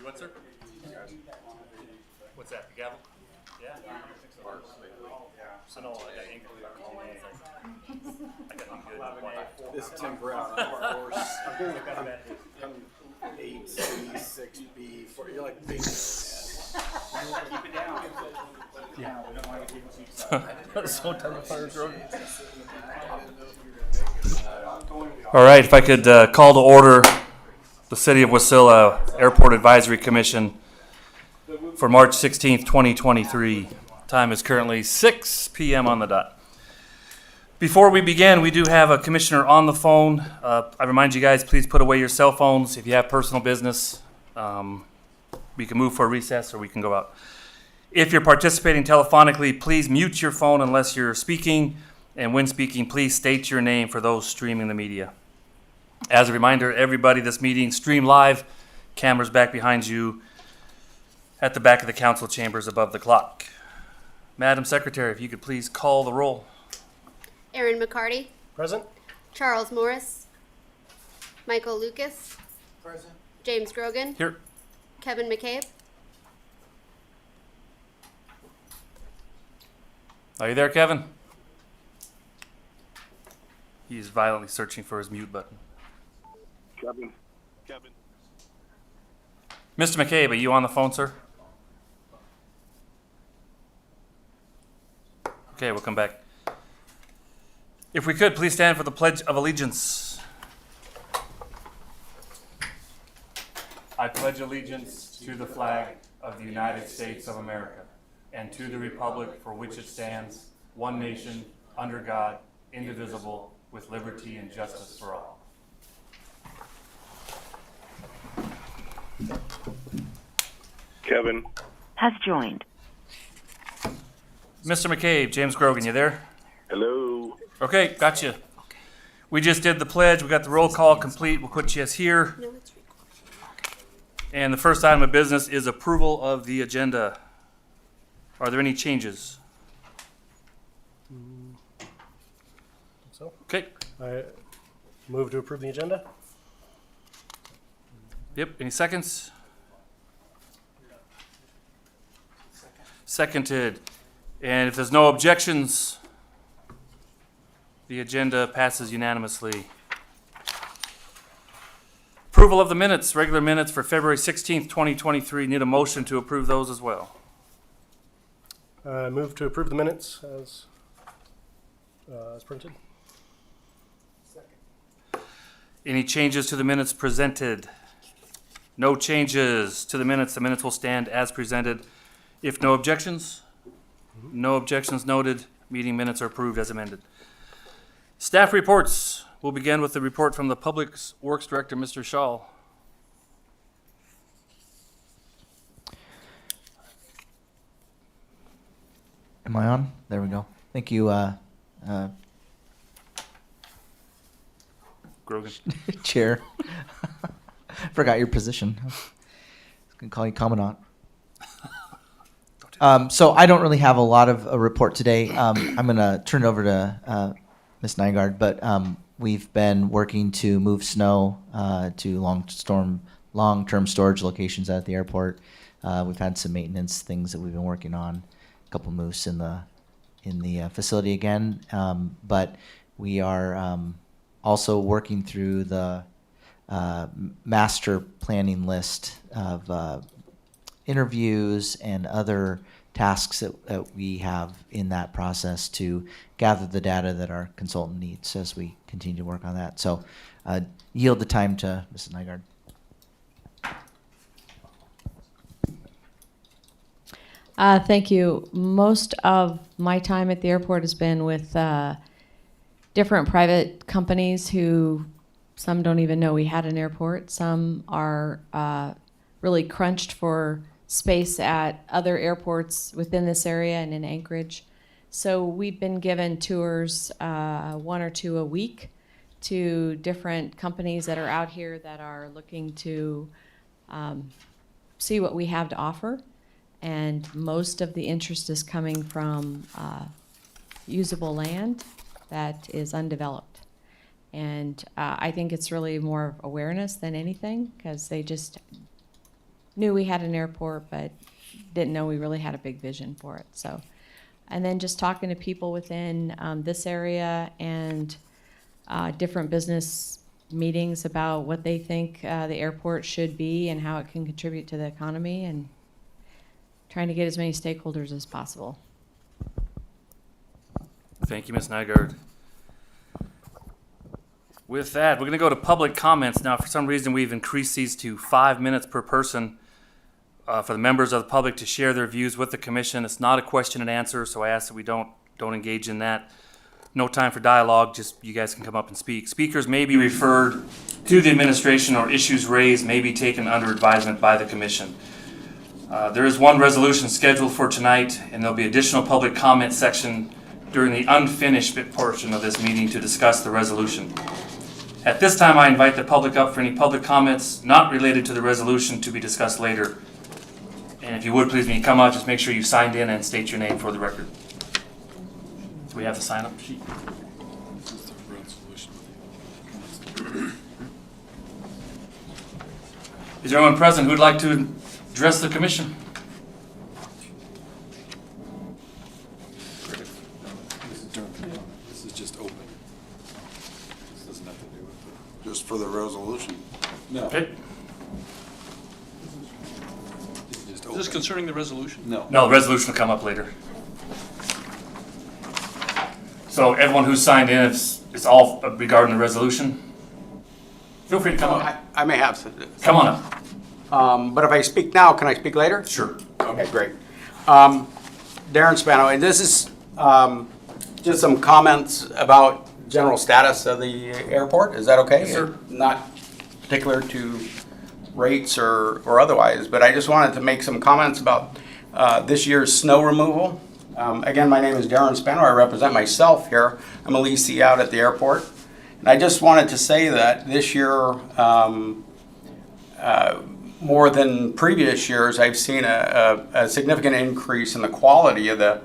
What, sir? What's that, the gavel? Yeah. So no, I got ink. I got good. This is Tim Brown. I'm our horse. I'm 8C, 6B. You're like big. Keep it down. Yeah. So time to fire drone. All right, if I could call to order the City of Wasilla Airport Advisory Commission for March 16th, 2023. Time is currently 6 p.m. on the dot. Before we begin, we do have a commissioner on the phone. I remind you guys, please put away your cell phones. If you have personal business, we can move for a recess or we can go out. If you're participating telephonically, please mute your phone unless you're speaking. And when speaking, please state your name for those streaming the media. As a reminder, everybody, this meeting streamed live. Cameras back behind you at the back of the council chambers above the clock. Madam Secretary, if you could please call the roll. Aaron McCarty. Present. Charles Morris. Michael Lucas. Present. James Grogan. Here. Kevin McCabe. Are you there, Kevin? He's violently searching for his mute button. Kevin. Mr. McCabe, are you on the phone, sir? Okay, we'll come back. If we could, please stand for the Pledge of Allegiance. I pledge allegiance to the flag of the United States of America and to the republic for which it stands, one nation, under God, indivisible, with liberty and justice for all. Kevin. Has joined. Mr. McCabe, James Grogan, you there? Hello. Okay, got you. We just did the pledge. We got the roll call complete. We'll put you as here. No, it's recorded. And the first item of business is approval of the agenda. Are there any changes? So Okay. I move to approve the agenda. Yep. Any seconds? Seconded. And if there's no objections, the agenda passes unanimously. Approval of the minutes, regular minutes for February 16th, 2023. Need a motion to approve those as well. I move to approve the minutes as printed. Any changes to the minutes presented? No changes to the minutes. The minutes will stand as presented. If no objections? No objections noted. Meeting minutes are approved as amended. Staff reports. We'll begin with the report from the Public Works Director, Mr. Shaw. Am I on? There we go. Thank you, Grogan. Chair. Forgot your position. I was going to call you Commandant. So I don't really have a lot of a report today. I'm going to turn it over to Ms. Nygaard, but we've been working to move snow to long-term storage locations at the airport. We've had some maintenance things that we've been working on. A couple moose in the facility again, but we are also working through the master planning list of interviews and other tasks that we have in that process to gather the data that our consultant needs as we continue to work on that. So yield the time to Mrs. Nygaard. Thank you. Most of my time at the airport has been with different private companies who some don't even know we had an airport. Some are really crunched for space at other airports within this area and in Anchorage. So we've been given tours, 1 or 2 a week, to different companies that are out here that are looking to see what we have to offer. And most of the interest is coming from usable land that is undeveloped. And I think it's really more awareness than anything, because they just knew we had an airport, but didn't know we really had a big vision for it. So, and then just talking to people within this area and different business meetings about what they think the airport should be and how it can contribute to the economy, and trying to get as many stakeholders as possible. Thank you, Ms. Nygaard. With that, we're going to go to public comments now. For some reason, we've increased these to 5 minutes per person for the members of the public to share their views with the commission. It's not a question and answer, so I ask that we don't engage in that. No time for dialogue, just you guys can come up and speak. Speakers may be referred to the administration, or issues raised may be taken under advisement by the commission. There is one resolution scheduled for tonight, and there'll be additional public comment section during the unfinished portion of this meeting to discuss the resolution. At this time, I invite the public up for any public comments not related to the resolution to be discussed later. And if you would, please, when you come out, just make sure you signed in and state your name for the record. Do we have the sign-up sheet? Is there anyone present who'd like to address the commission? This is just open. This has nothing to do with it. Just for the resolution? No. Okay. This is just Is open. this concerning the resolution? No. No, the resolution will come up later. So everyone who's signed in, it's all regarding the resolution? Feel free to come up. I may have some. Come on up. But if I speak now, can I speak later? Sure. Okay, great. Darren Spano, and this is just some comments about general status of the airport. Is that okay? Yes, sir. Not particular to rates or otherwise, but I just wanted to make some comments about this year's snow removal. Again, my name is Darren Spano. I represent myself here. I'm a leasee out at the airport. And I just wanted to say that this year, more than previous years, I've seen a significant increase in the quality of the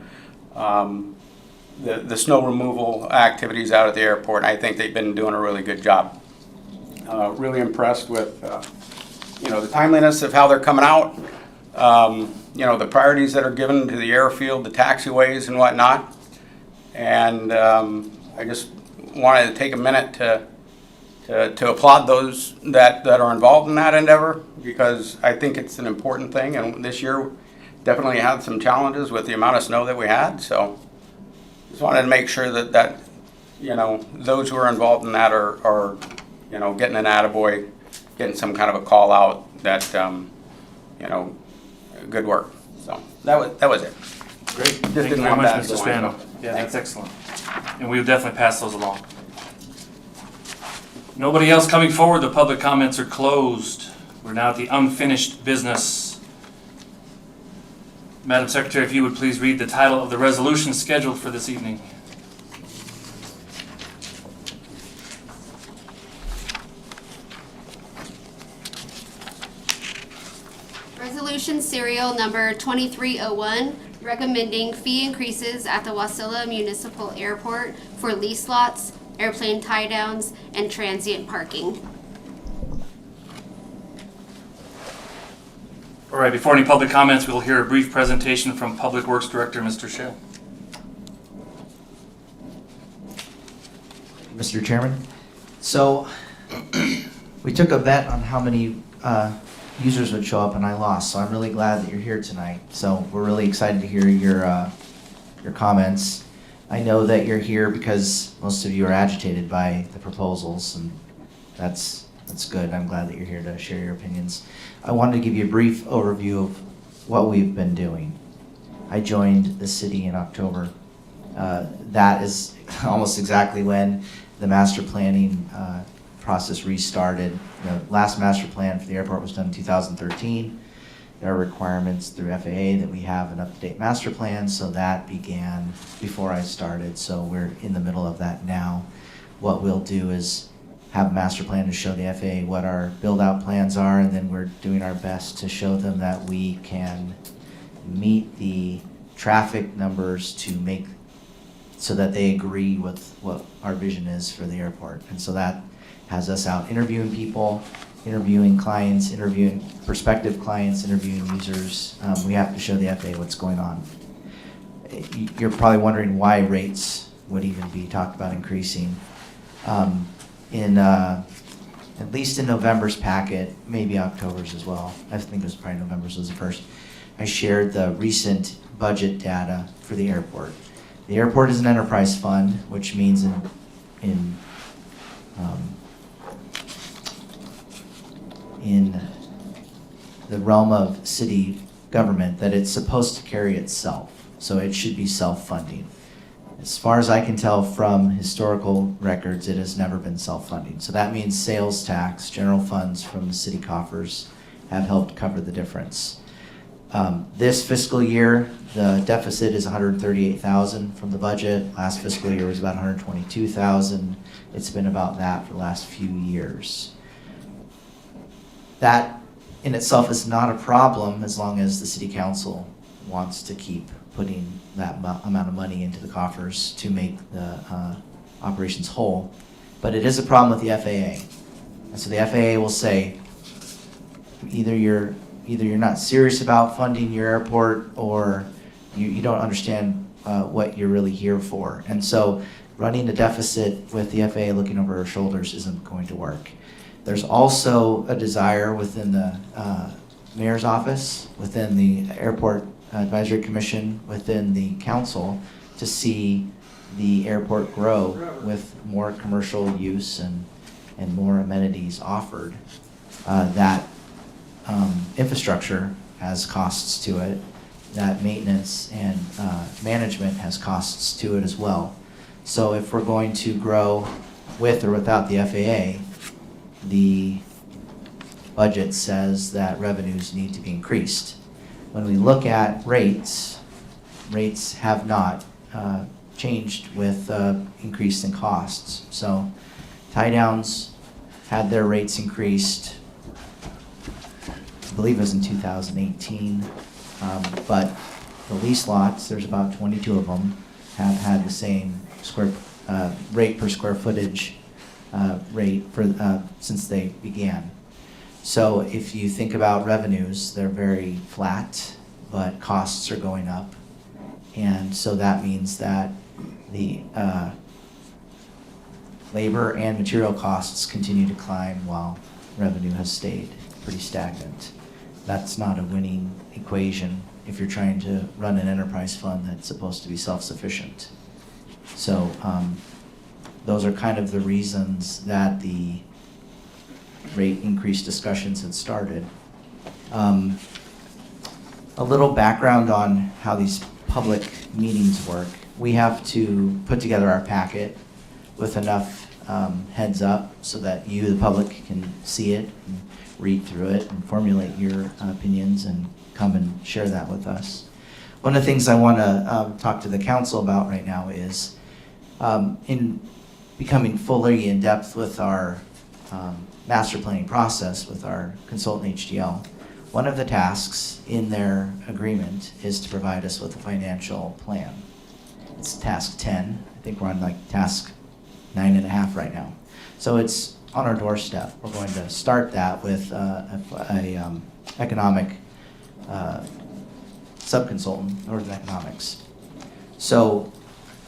snow removal activities out at the airport. And I think they've been doing a really good job. Really impressed with the timeliness of how they're coming out. The priorities that are given to the airfield, the taxiways and whatnot. And I just wanted to take a minute to applaud those that are involved in that endeavor, because I think it's an important thing. And this year definitely had some challenges with the amount of snow that we had. So just wanted to make sure that those who are involved in that are getting an attaboy, getting some kind of a call out that, good work. So that was it. Great. Just Thank you didn't very want much, that Mr. to Spano. go. Yeah, that's excellent. And we'll definitely pass those along. Nobody else coming forward. The public comments are closed. We're now at the unfinished business. Madam Secretary, if you would please read the title of the resolution scheduled for this evening. Resolution serial number 2301, recommending fee increases at the Wasilla Municipal Airport for lease lots, airplane tie-downs, and transient parking. All right, before any public comments, we'll hear a brief presentation from Public Works Director, Mr. Shell. Mr. Chairman. So we took a bet on how many users would show up, and I lost. So I'm really glad that you're here tonight. So we're really excited to hear your comments. I know that you're here because most of you are agitated by the proposals, and that's good. I'm glad that you're here to share your opinions. I wanted to give you a brief overview of what we've been doing. I joined the city in October. That is almost exactly when the master planning process restarted. The last master plan for the airport was done in 2013. There are requirements through FAA that we have an up-to-date master plan, so that began before I started, so we're in the middle of that now. What we'll do is have a master plan to show the FAA what our build-out plans are, and then we're doing our best to show them that we can meet the traffic numbers to make so that they agree with what our vision is for the airport. And so that has us out interviewing people, interviewing clients, interviewing prospective clients, interviewing users. We have to show the FAA what's going on. You're probably wondering why rates would even be talked about increasing. At least in November's packet, maybe October's as well. I think it was probably November's was the first. I shared the recent budget data for the airport. The airport is an enterprise fund, which means in the realm of city government that it's supposed to carry itself. So it should be self-funding. As far as I can tell from historical records, it has never been self-funding. So that means sales tax, general funds from the city coffers have helped cover the difference. This fiscal year, the deficit is $138,000 from the budget. Last fiscal year was about $122,000. It's been about that for the last few years. That in itself is not a problem as long as the city council wants to keep putting that amount of money into the coffers to make the operations whole. But it is a problem with the FAA. And so the FAA will say, either you're not serious about funding your airport, or you don't understand what you're really here for. And so running a deficit with the FAA looking over our shoulders isn't going to work. There's also a desire within the mayor's office, within the airport advisory commission, within the council, to see the airport grow with more commercial use and more amenities offered. That infrastructure has costs to it. That maintenance and management has costs to it as well. So if we're going to grow with or without the FAA, the budget says that revenues need to be increased. When we look at rates have not changed with increase in costs. So tie downs had their rates increased, I believe it was in 2018, but the lease lots, there's about 22 of them, have had the same rate per square footage rate for since they began. So if you think about revenues, they're very flat, but costs are going up. And so that means that the labor and material costs continue to climb while revenue has stayed pretty stagnant. That's not a winning equation if you're trying to run an enterprise fund that's supposed to be self-sufficient. So those are kind of the reasons that the rate increase discussions had started. A little background on how these public meetings work. We have to put together our packet with enough heads up so that you, the public, can see it and read through it and formulate your opinions and come and share that with us. One of the things I want to talk to the council about right now is in becoming fully in depth with our master planning process with our consultant HDL. One of the tasks in their agreement is to provide us with a financial plan. It's task 10. I think we're on like task 9.5 right now. So it's on our doorstep. We're going to start that with a economic subconsultant, Northern Economics. So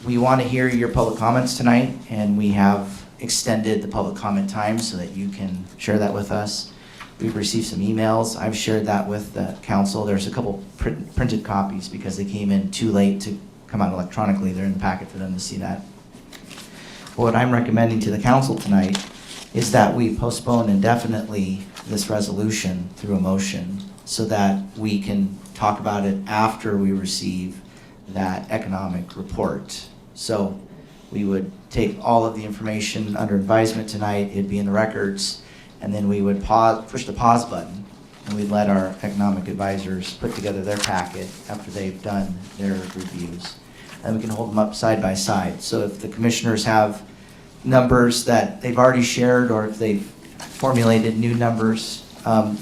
we want to hear your public comments tonight, and we have extended the public comment time so that you can share that with us. We've received some emails. I've shared that with the council. There's a couple printed copies because they came in too late to come out electronically. They're in the packet for them to see that. But what I'm recommending to the council tonight is that we postpone indefinitely this resolution through a motion so that we can talk about it after we receive that economic report. So we would take all of the information under advisement tonight, it'd be in the records, and then we would push the pause button, and we'd let our economic advisors put together their packet after they've done their reviews. And we can hold them up side by side. So if the commissioners have numbers that they've already shared, or if they've formulated new numbers,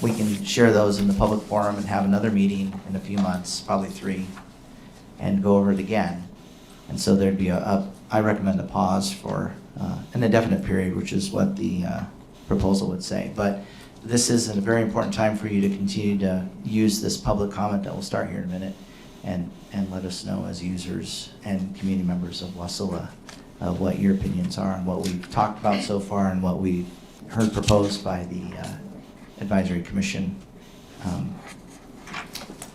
we can share those in the public forum and have another meeting in a few months, probably 3, and go over it again. And so there'd be I recommend a pause for an indefinite period, which is what the proposal would say. But this is a very important time for you to continue to use this public comment that will start here in a minute and let us know as users and community members of Wasilla what your opinions are on what we've talked about so far and what we've heard proposed by the Advisory Commission.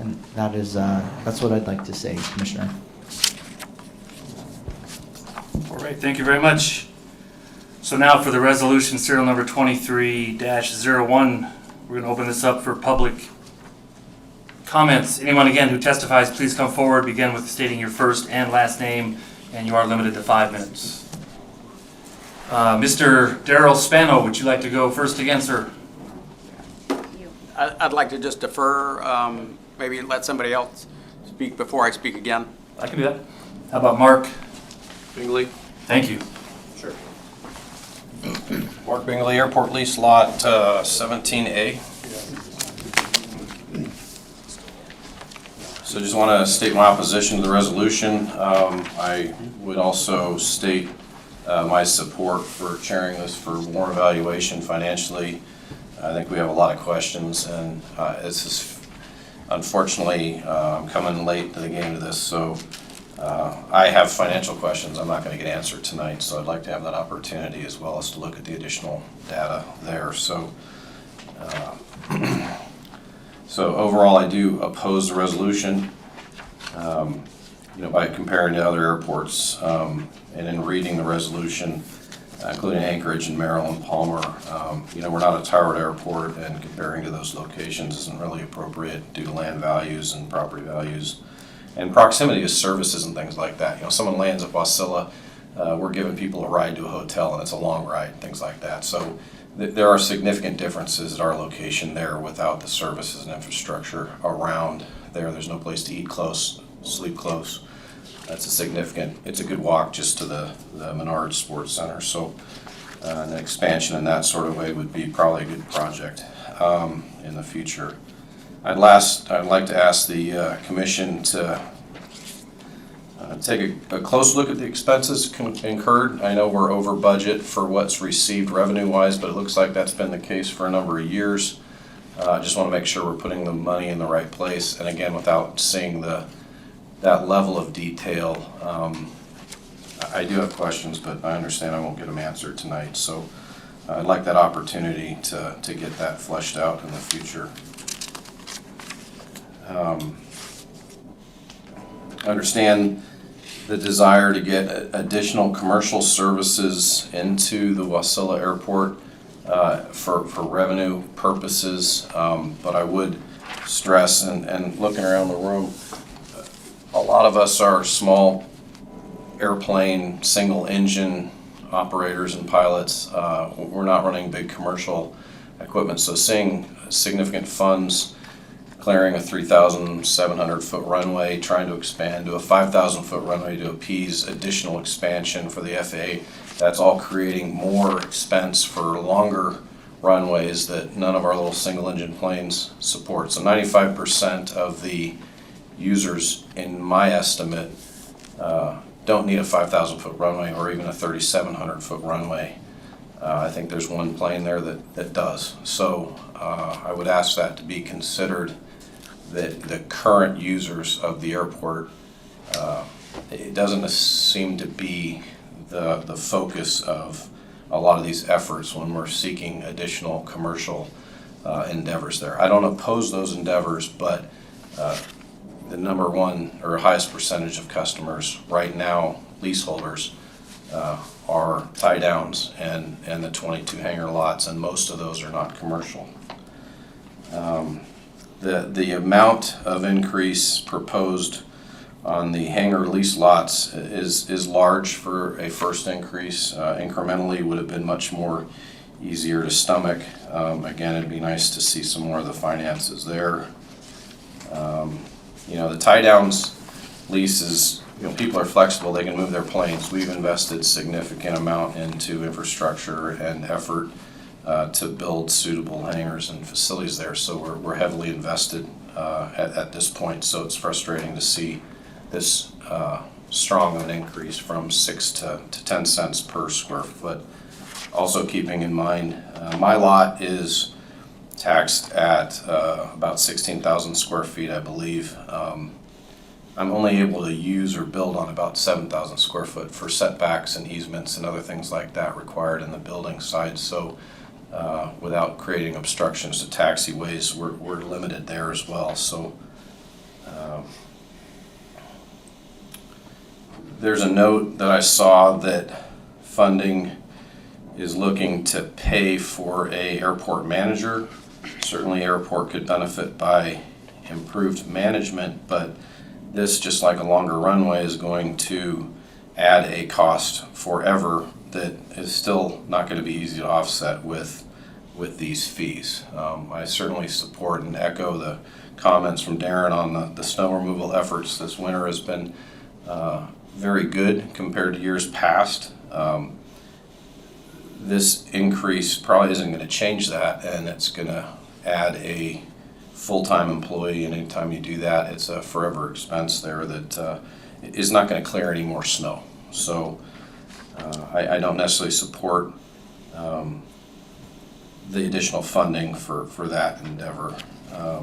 And that's what I'd like to say, Commissioner. All right, thank you very much. So now for the resolution serial number 23-01, we're going to open this up for public comments. Anyone again who testifies, please come forward. Begin with stating your first and last name, and you are limited to 5 minutes. Mr. Darrell Spano, would you like to go first again, sir? I'd like to just defer, maybe let somebody else speak before I speak again. I can do that. How about Mark? Bingley. Thank you. Sure. Mark Bingley, Airport Lease Lot 17A. So just want to state my opposition to the resolution. I would also state my support for chairing this for more evaluation financially. I think we have a lot of questions, and this is unfortunately I'm coming late to the game to this, so I have financial questions I'm not going to get answered tonight, so I'd like to have that opportunity as well as to look at the additional data there. So, so overall, I do oppose the resolution. By comparing to other airports, and in reading the resolution, including Anchorage and Merrill and Palmer, we're not a towered airport, and comparing to those locations isn't really appropriate due to land values and property values and proximity to services and things like that. Someone lands at Wasilla, we're giving people a ride to a hotel, and it's a long ride, things like that. So there are significant differences at our location there without the services and infrastructure around there. There's no place to eat close, sleep close. It's a good walk just to the Menard Sports Center. So an expansion in that sort of way would be probably a good project in the future. I'd like to ask the commission to take a close look at the expenses incurred. I know we're over budget for what's received revenue-wise, but it looks like that's been the case for a number of years. I just want to make sure we're putting the money in the right place, and again, without seeing that level of detail. I do have questions, but I understand I won't get them answered tonight, so I'd like that opportunity to get that fleshed out in the future. Understand the desire to get additional commercial services into the Wasilla Airport for revenue purposes, but I would stress, and looking around the room, a lot of us are small airplane, single engine operators and pilots. We're not running big commercial equipment, so seeing significant funds clearing a 3,700 foot runway, trying to expand to a 5,000 foot runway to appease additional expansion for the FAA, that's all creating more expense for longer runways that none of our little single engine planes support. So 95% of the users, in my estimate, don't need a 5,000 foot runway or even a 3,700 foot runway. I think there's one plane there that does. So I would ask that to be considered, that the current users of the airport, it doesn't seem to be the focus of a lot of these efforts when we're seeking additional commercial endeavors there. I don't oppose those endeavors, but the number one or highest percentage of customers right now, leaseholders, are tie downs and the 22 hangar lots, and most of those are not commercial. The amount of increase proposed on the hangar lease lots is large for a first increase. Incrementally would have been much more easier to stomach. Again, it'd be nice to see some more of the finances there. The tie downs leases, people are flexible, they can move their planes. We've invested significant amount into infrastructure and effort to build suitable hangars and facilities there, so we're heavily invested at this point, so it's frustrating to see this strong of an increase from 6 to 10 cents per square foot. Also keeping in mind, my lot is taxed at about 16,000 square feet, I believe. I'm only able to use or build on about 7,000 square foot for setbacks and easements and other things like that required in the building side. So without creating obstructions to taxiways, we're limited there as well. So there's a note that I saw that funding is looking to pay for a airport manager. Certainly airport could benefit by improved management, but this, just like a longer runway, is going to add a cost forever that is still not going to be easy to offset with these fees. I certainly support and echo the comments from Darren on the snow removal efforts. This winter has been very good compared to years past. This increase probably isn't going to change that, and it's going to add a full-time employee, and anytime you do that, it's a forever expense there that is not going to clear any more snow. So I don't necessarily support the additional funding for that endeavor. I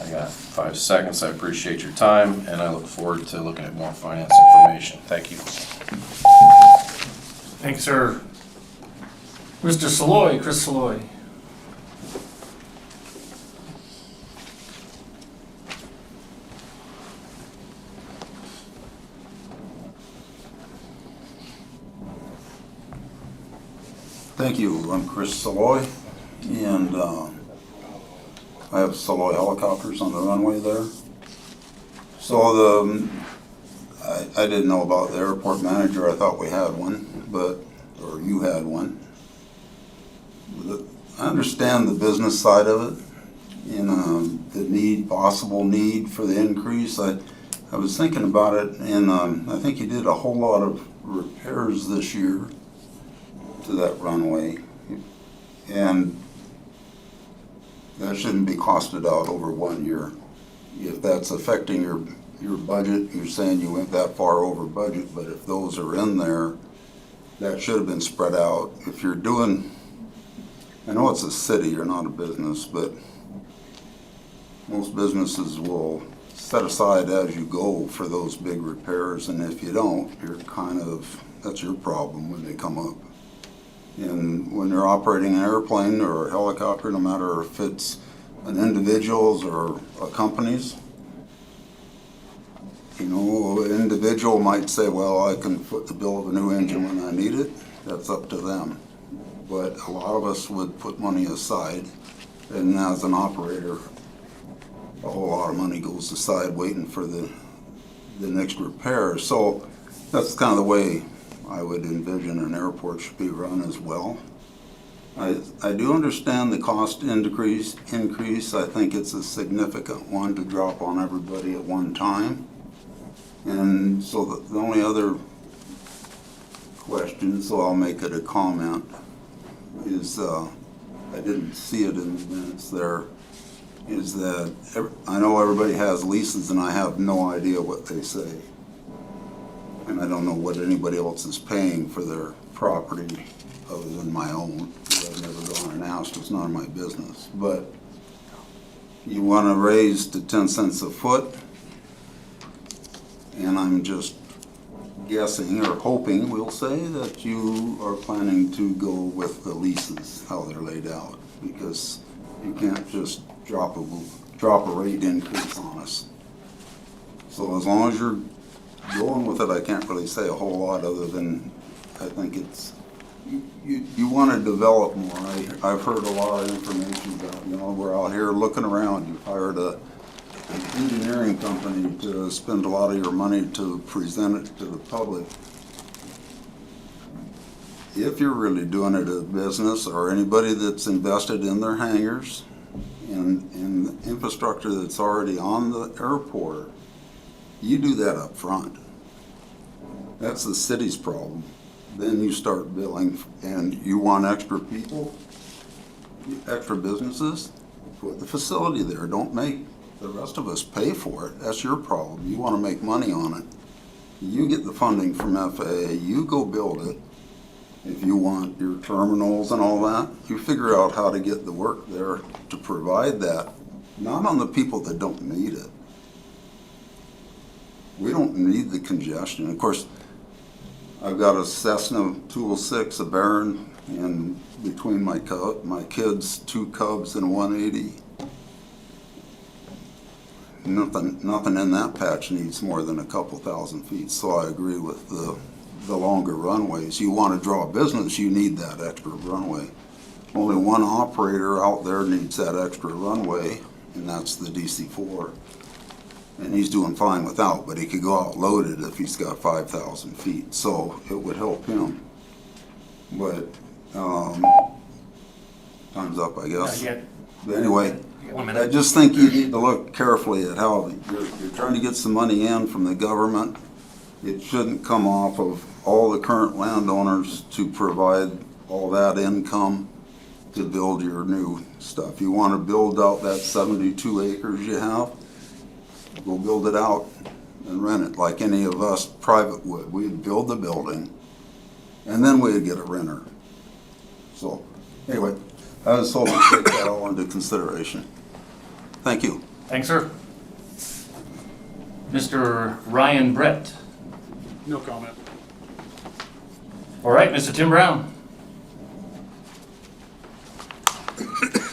got 5 seconds. I appreciate your time, and I look forward to looking at more finance information. Thank you. Thanks, sir. Mr. Saloy, Chris Saloy. Thank you. I'm Chris Saloy, and I have Saloy helicopters on the runway there. So I didn't know about the airport manager. I thought we had one, or you had one. I understand the business side of it, and the possible need for the increase. I was thinking about it, and I think you did a whole lot of repairs this year to that runway, and that shouldn't be costed out over 1 year. If that's affecting your budget, you're saying you went that far over budget, but if those are in there, that should have been spread out. If you're doing, I know it's a city, you're not a business, but most businesses will set aside as you go for those big repairs, and if you don't, that's your problem when they come up. And when you're operating an airplane or a helicopter, no matter if it's an individual's or a company's, an individual might say, well, I can foot the bill of a new engine when I need it. That's up to them. But a lot of us would put money aside, and as an operator, a whole lot of money goes aside waiting for the next repair. So that's kind of the way I would envision an airport should be run as well. I do understand the cost increase. I think it's a significant one to drop on everybody at one time. And so the only other question, so I'll make it a comment, is I didn't see it in the minutes there, is that I know everybody has leases and I have no idea what they say. And I don't know what anybody else is paying for their property other than my own. I've never gone and asked, it's none of my business. But you want to raise to 10 cents a foot, and I'm just guessing or hoping, we'll say, that you are planning to go with the leases, how they're laid out, because you can't just drop a rate increase on us. So as long as you're going with it, I can't really say a whole lot other than I think it's, you want to develop more. I've heard a lot of information about, we're out here looking around. You've hired an engineering company to spend a lot of your money to present it to the public. If you're really doing it as a business, or anybody that's invested in their hangars and the infrastructure that's already on the airport, you do that up front. That's the city's problem. Then you start billing, and you want extra people, extra businesses, put the facility there. Don't make the rest of us pay for it. That's your problem. You want to make money on it. You get the funding from FAA, you go build it, If you want your terminals and all that, you figure out how to get the work there to provide that, not on the people that don't need it. We don't need the congestion. Of course, I've got a Cessna 206, a Baron, and between my kids, 2 Cubs and 180. Nothing in that patch needs more than a couple thousand feet, so I agree with the longer runways. You want to draw business, you need that extra runway. Only one operator out there needs that extra runway, and that's the DC-4. And he's doing fine without, but he could go out loaded if he's got 5,000 feet, so it would help him. But, time's up, I guess. But anyway, I just think you need to look carefully at how you're trying to get some money in from the government. It shouldn't come off of all the current landowners to provide all that income to build your new stuff. You want to build out that 72 acres you have, go build it out and rent it like any of us private would. We'd build the building and then we'd get a renter. So anyway, I was hoping to take that all into consideration. Thank you. Thanks, sir. Mr. Ryan Brett. No comment. All right, Mr. Tim Brown.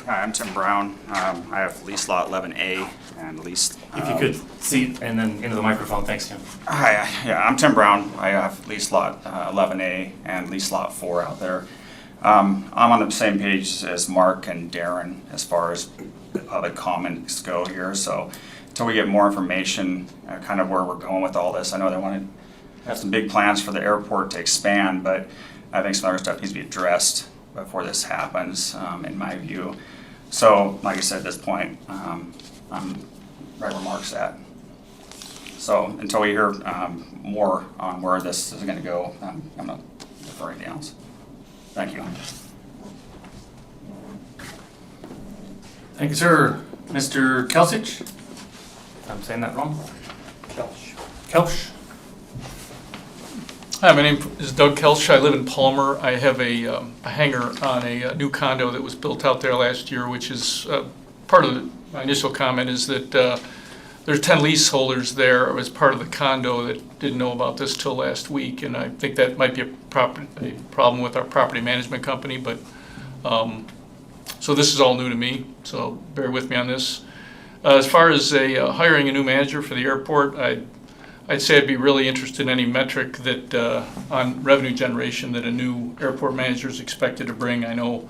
Hi, I'm Tim Brown. I have lease lot 11A and lease. If you could seat and then into the microphone, thanks, Tim. Hi, yeah, I'm Tim Brown. I have lease lot 11A and lease lot 4 out there. I'm on the same page as Mark and Darren as far as the comments go here. So until we get more information, kind of where we're going with all this, I know they want to have some big plans for the airport to expand, but I think some other stuff needs to be addressed before this happens, in my view. So, like I said, at this point, I'm right where Mark's at. So until we hear more on where this is going to go, I'm going to defer anything else. Thank you. Thank you, sir. Mr. Kelsich? I'm saying that wrong? Kelch. Hi, my name is Doug Kelch. I live in Palmer. I have a hangar on a new condo that was built out there last year, which is part of my initial comment is that there's 10 leaseholders there as part of the condo that didn't know about this till last week, and I think that might be a problem with our property management company, but so this is all new to me, so bear with me on this. As far as hiring a new manager for the airport, I'd say I'd be really interested in any metric that on revenue generation that a new airport manager is expected to bring. I know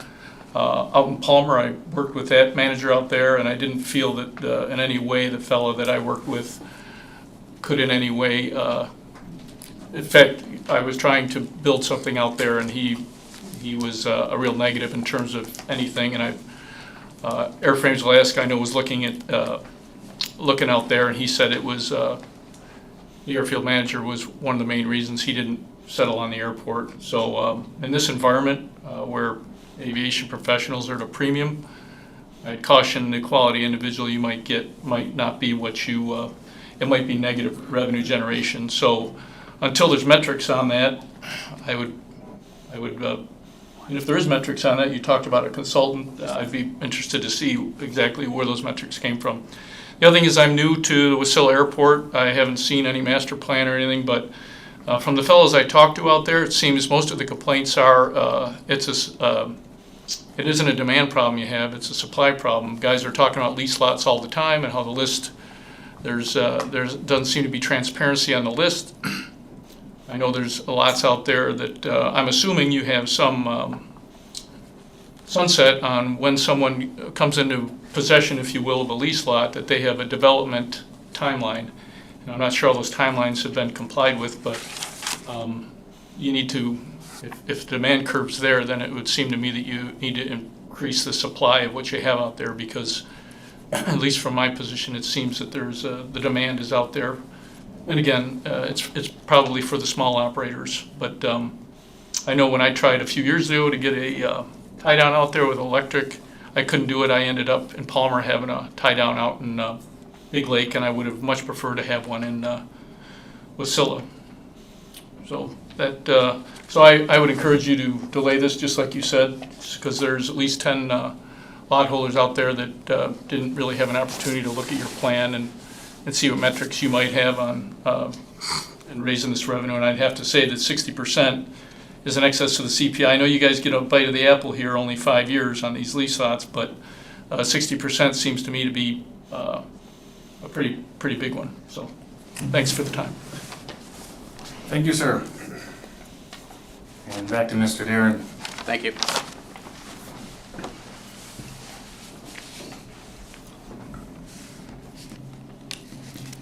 out in Palmer, I worked with that manager out there, and I didn't feel that in any way the fellow that I worked with could in any way, in fact, I was trying to build something out there, and he was a real negative in terms of anything. And Airframes Alaska, I know, was looking out there, and he said it was the airfield manager was one of the main reasons he didn't settle on the airport. So in this environment where aviation professionals are at a premium, I'd caution the quality individual you might get might not be what you, it might be negative revenue generation. So until there's metrics on that, I would, and if there is metrics on that, you talked about a consultant, I'd be interested to see exactly where those metrics came from. The other thing is I'm new to the Wasilla Airport. I haven't seen any master plan or anything, but from the fellows I talked to out there, it seems most of the complaints are it isn't a demand problem you have, it's a supply problem. Guys are talking about lease lots all the time and how the list, there doesn't seem to be transparency on the list. I know there's lots out there that I'm assuming you have some sunset on when someone comes into possession, if you will, of a lease lot, that they have a development timeline. And I'm not sure all those timelines have been complied with, but you need to, if the demand curve's there, then it would seem to me that you need to increase the supply of what you have out there, because at least from my position, it seems that there's the demand is out there. And again, it's probably for the small operators, but I know when I tried a few years ago to get a tie down out there with electric, I couldn't do it. I ended up in Palmer having a tie down out in Big Lake, and I would have much preferred to have one in Wasilla. So So I would encourage you to delay this, just like you said, because there's at least 10 lot holders out there that didn't really have an opportunity to look at your plan and see what metrics you might have on in raising this revenue. And I'd have to say that 60% is in excess of the CPI. I know you guys get a bite of the apple here, only 5 years on these lease lots, but 60% seems to me to be a pretty big one. So thanks for the time. Thank you, sir. And back to Mr. Darren. Thank you.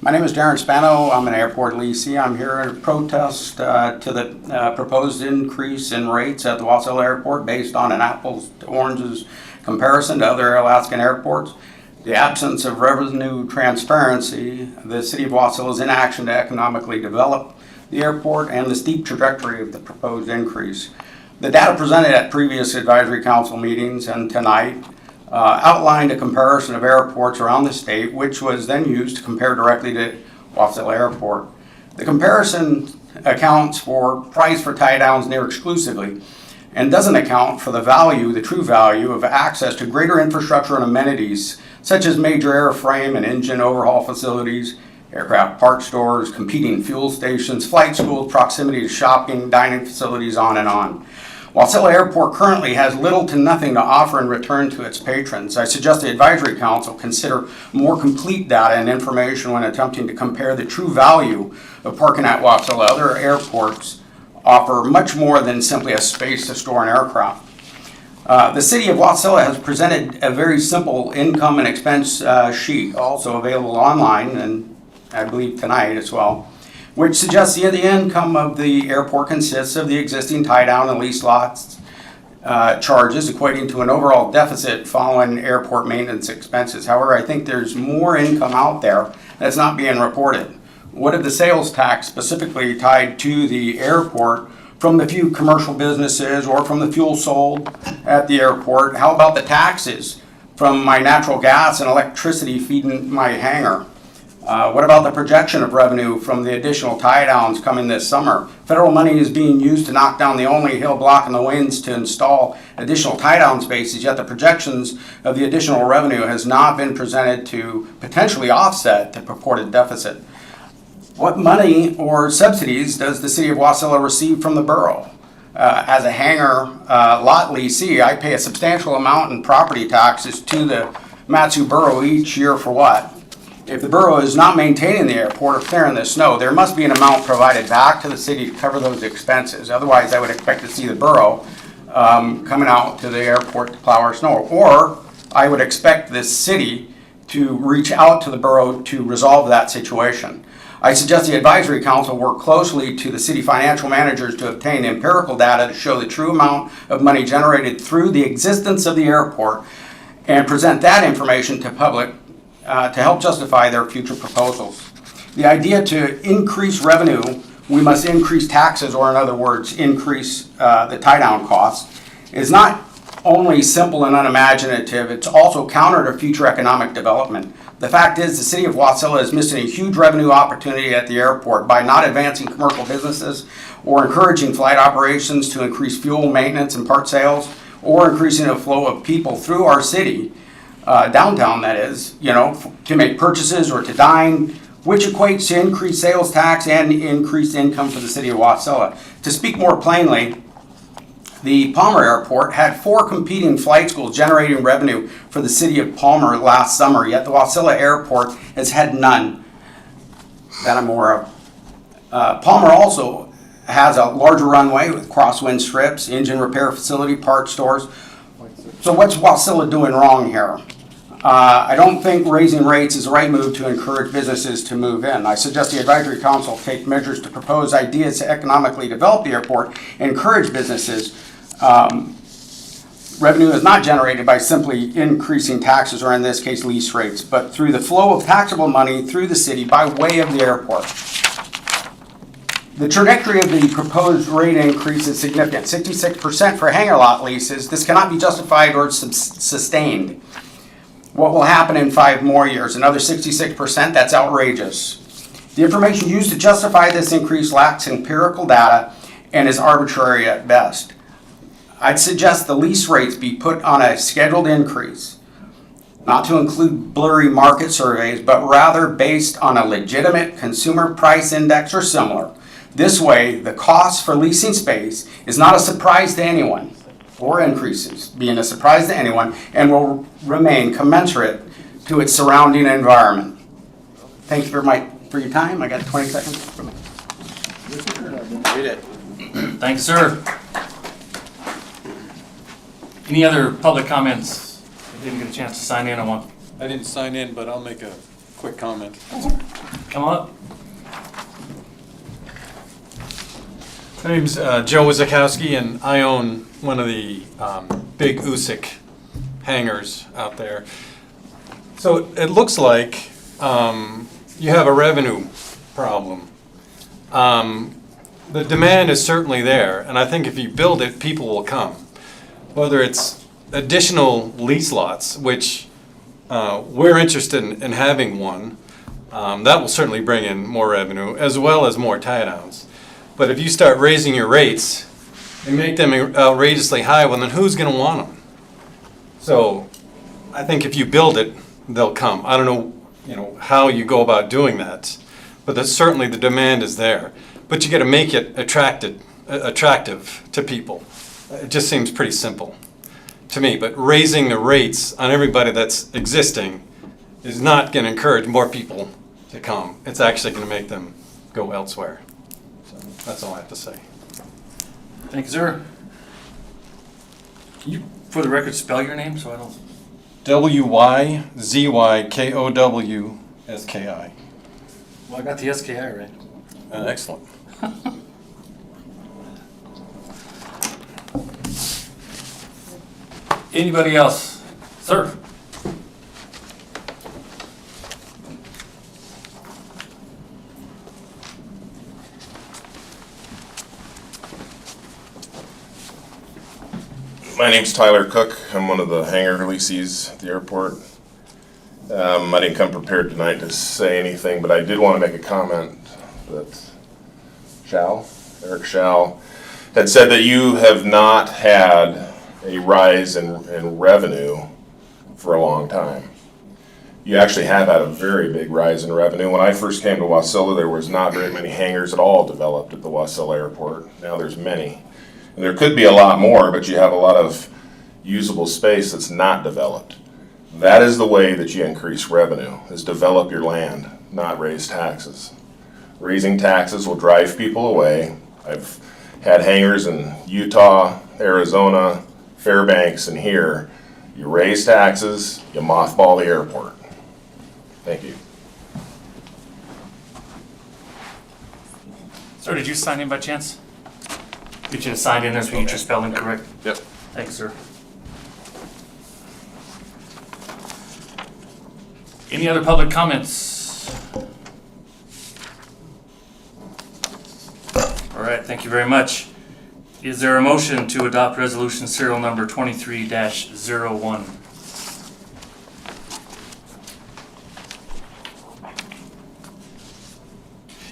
My name is Darren Spano. I'm an airport leasee. I'm here in protest to the proposed increase in rates at the Wasilla Airport based on an apples to oranges comparison to other Alaskan airports. The absence of revenue transparency, the City of Wasilla's inaction to economically develop the airport, and the steep trajectory of the proposed increase. The data presented at previous advisory council meetings and tonight outlined a comparison of airports around the state, which was then used to compare directly to Wasilla Airport. The comparison accounts for price for tie downs near exclusively and doesn't account for the value, the true value of access to greater infrastructure and amenities such as major airframe and engine overhaul facilities, aircraft part stores, competing fuel stations, flight schools, proximity to shopping, dining facilities, on and on. Wasilla Airport currently has little to nothing to offer in return to its patrons. I suggest the Advisory Council consider more complete data and information when attempting to compare the true value of parking at Wasilla. Other airports offer much more than simply a space to store an aircraft. The City of Wasilla has presented a very simple income and expense sheet, also available online, and I believe tonight as well, which suggests the income of the airport consists of the existing tie-down and lease lots charges, equating to an overall deficit following airport maintenance expenses. However, I think there's more income out there that's not being reported. What of the sales tax specifically tied to the airport from the few commercial businesses or from the fuel sold at the airport? How about the taxes from my natural gas and electricity feeding my hangar? What about the projection of revenue from the additional tie-downs coming this summer? Federal money is being used to knock down the only hill blocking the winds to install additional tie-down spaces, yet the projections of the additional revenue has not been presented to potentially offset the purported deficit. What money or subsidies does the City of Wasilla receive from the borough? As a hangar lot leasee, I pay a substantial amount in property taxes to the Matsu Borough each year for what? If the borough is not maintaining the airport or clearing the snow, there must be an amount provided back to the city to cover those expenses. Otherwise, I would expect to see the borough coming out to the airport to plow our snow. Or I would expect the city to reach out to the borough to resolve that situation. I suggest the Advisory Council work closely to the city financial managers to obtain empirical data to show the true amount of money generated through the existence of the airport and present that information to public to help justify their future proposals. The idea to increase revenue, we must increase taxes, or in other words, increase the tie-down costs, is not only simple and unimaginative, it's also counter to future economic development. The fact is the City of Wasilla is missing a huge revenue opportunity at the airport by not advancing commercial businesses or encouraging flight operations to increase fuel maintenance and part sales, or increasing the flow of people through our city, downtown that is, to make purchases or to dine, which equates to increased sales tax and increased income for the City of Wasilla. To speak more plainly, the Palmer Airport had 4 competing flight schools generating revenue for the City of Palmer last summer, yet the Wasilla Airport has had none that I'm aware of. Palmer also has a larger runway with crosswind strips, engine repair facility, parts stores. So what's Wasilla doing wrong here? I don't think raising rates is the right move to encourage businesses to move in. I suggest the Advisory Council take measures to propose ideas to economically develop the airport and encourage businesses. Revenue is not generated by simply increasing taxes, or in this case lease rates, but through the flow of taxable money through the city by way of the airport. The trajectory of the proposed rate increase is significant, 66% for hangar lot leases. This cannot be justified or sustained. What will happen in 5 more years? Another 66%? That's outrageous. The information used to justify this increase lacks empirical data and is arbitrary at best. I'd suggest the lease rates be put on a scheduled increase, not to include blurry market surveys, but rather based on a legitimate consumer price index or similar. This way, the cost for leasing space is not a surprise to anyone, or increases being a surprise to anyone, and will remain commensurate to its surrounding environment. Thank you for your time. I got 20 seconds. Read it. Thanks, sir. Any other public comments? I didn't get a chance to sign in on one. I didn't sign in, but I'll make a quick comment. Come on up. My name's Joe Wizakowski, and I own one of the big USIC hangars out there. So it looks like you have a revenue problem. The demand is certainly there, and I think if you build it, people will come. Whether it's additional lease lots, which we're interested in having one, that will certainly bring in more revenue, as well as more tie-downs. But if you start raising your rates and make them outrageously high, well, then who's going to want them? So I think if you build it, they'll come. I don't know, how you go about doing that, but certainly the demand is there. But you got to make it attractive to people. It just seems pretty simple to me. But raising the rates on everybody that's existing is not going to encourage more people to come. It's actually going to make them go elsewhere. So that's all I have to say. Thank you, sir. Can you, for the record, spell your name so I don't... WYZYKOWSKI. Well, I got the SKI right. Excellent. Anybody else? Sir? My name's Tyler Cook. I'm one of the hangar lessees at the airport. I didn't come prepared tonight to say anything, but I did want to make a comment that Eric Schall, had said that you have not had a rise in revenue for a long time. You actually have had a very big rise in revenue. When I first came to Wasilla, there was not very many hangars at all developed at the Wasilla airport. Now there's many. And there could be a lot more, but you have a lot of usable space that's not developed. That is the way that you increase revenue, is develop your land, not raise taxes. Raising taxes will drive people away. I've had hangars in Utah, Arizona, Fairbanks, and here. You raise taxes, you mothball the airport. Thank you. Sir, did you sign in by chance? Get you to sign in there so we get your spelling correct. Yep. Thanks, sir. Any other public comments? All right, thank you very much. Is there a motion to adopt resolution serial number 23-01?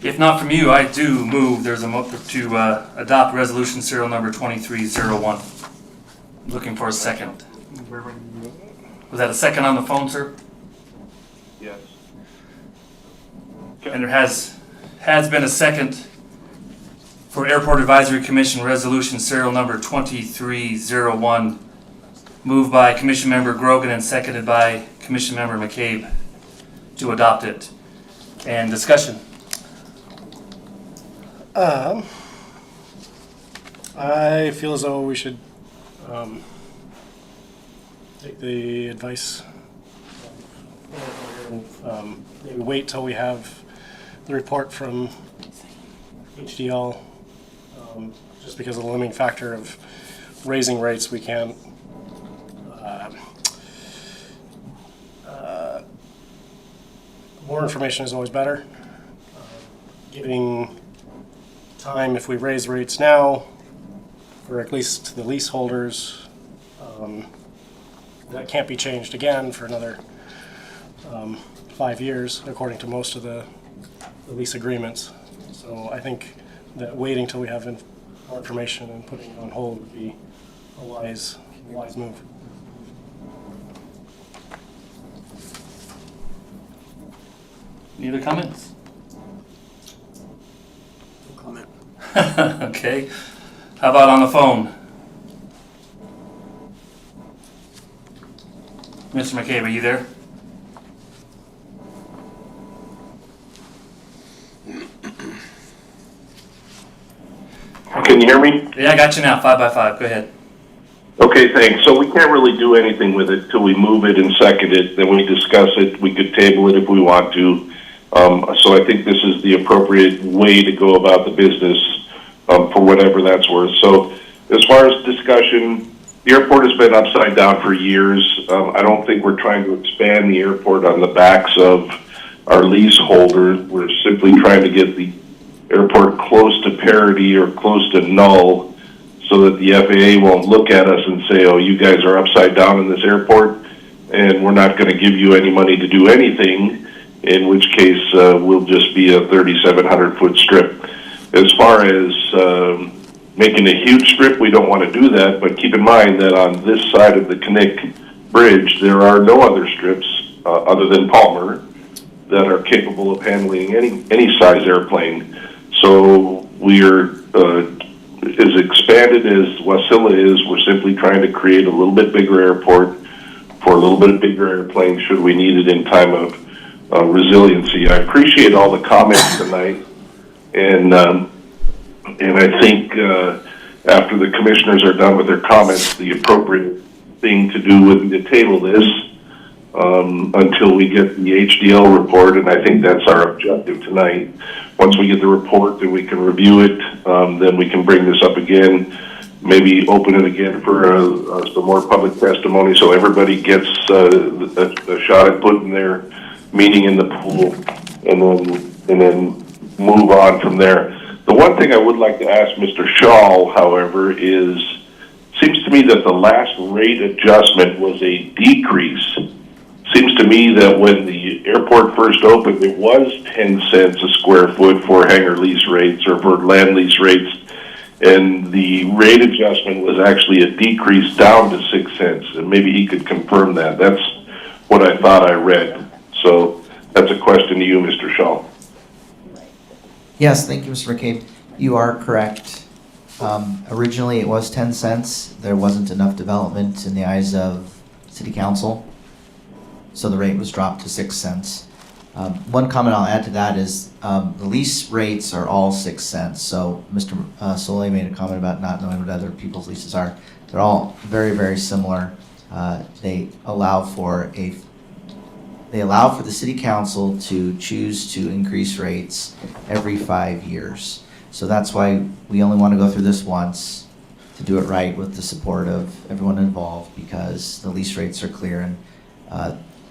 If not from you, I do move there's a motion to adopt resolution serial number 2301. Looking for a second. Was that a second on the phone, sir? Yes. And there has been a second for Airport Advisory Commission resolution serial number 2301, moved by Commission Member Grogan and seconded by Commission Member McCabe to adopt it. And discussion. I feel as though we should take the advice, maybe wait till we have the report from HDL. Just because of the limiting factor of raising rates, we can't more information is always better. Giving time, if we raise rates now, or at least the leaseholders, that can't be changed again for another 5 years, according to most of the lease agreements. So I think that waiting till we have more information and putting it on hold would be a wise move. Any other comments? No comment. Okay. How about on the phone? Mr. McCabe, are you there? Can you hear me? Yeah, I got you now. 5 by 5. Go ahead. Okay, thanks. So we can't really do anything with it till we move it and second it, then we discuss it. We could table it if we want to. So I think this is the appropriate way to go about the business for whatever that's worth. So as far as discussion, the airport has been upside down for years. I don't think we're trying to expand the airport on the backs of our leaseholders. We're simply trying to get the airport close to parity or close to null so that the FAA won't look at us and say, oh, you guys are upside down in this airport and we're not going to give you any money to do anything, in which case we'll just be a 3,700-foot strip. As far as making a huge strip, we don't want to do that, but keep in mind that on this side of the Knick Bridge, there are no other strips other than Palmer that are capable of handling any size airplane. So we're as expanded as Wasilla is, we're simply trying to create a little bit bigger airport for a little bit bigger airplane should we need it in time of resiliency. I appreciate all the comments tonight, and I think after the commissioners are done with their comments, the appropriate thing to do would be to table this until we get the HDL report, and I think that's our objective tonight. Once we get the report, then we can review it, then we can bring this up again, maybe open it again for some more public testimony so everybody gets a shot at putting their meeting in the pool, and then move on from there. The one thing I would like to ask Mr. Shaw, however, is, seems to me that the last rate adjustment was a decrease. Seems to me that when the airport first opened, it was 10 cents a square foot for hangar lease rates or for land lease rates, and the rate adjustment was actually a decrease down to 6 cents, and maybe he could confirm that. That's what I thought I read. So that's a question to you, Mr. Shaw. Yes, thank you, Mr. McCabe. You are correct. Originally, it was 10 cents. There wasn't enough development in the eyes of City Council, so the rate was dropped to 6 cents. One comment I'll add to that is the lease rates are all 6 cents. So Mr. Soleil made a comment about not knowing what other people's leases are. They're all very, very similar. They allow for the City Council to choose to increase rates every 5 years. So that's why we only want to go through this once to do it right with the support of everyone involved, because the lease rates are clear and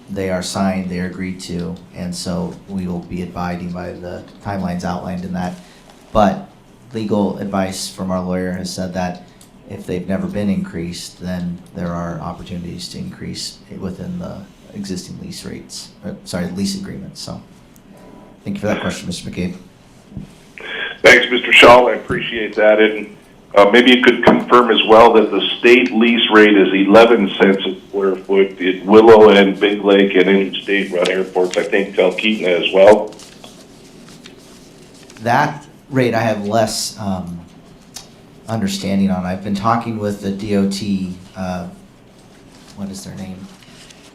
they are signed, they are agreed to, and so we will be abiding by the timelines outlined in that. But legal advice from our lawyer has said that if they've never been increased, then there are opportunities to increase it within the existing lease rates, lease agreements. So thank you for that question, Mr. McCabe. Thanks, Mr. Shaw. I appreciate that. And maybe you could confirm as well that the state lease rate is 11 cents a square foot at Willow and Big Lake and any state-run airports, I think Talkeetna as well. That rate I have less understanding on. I've been talking with the DOT, what is their name?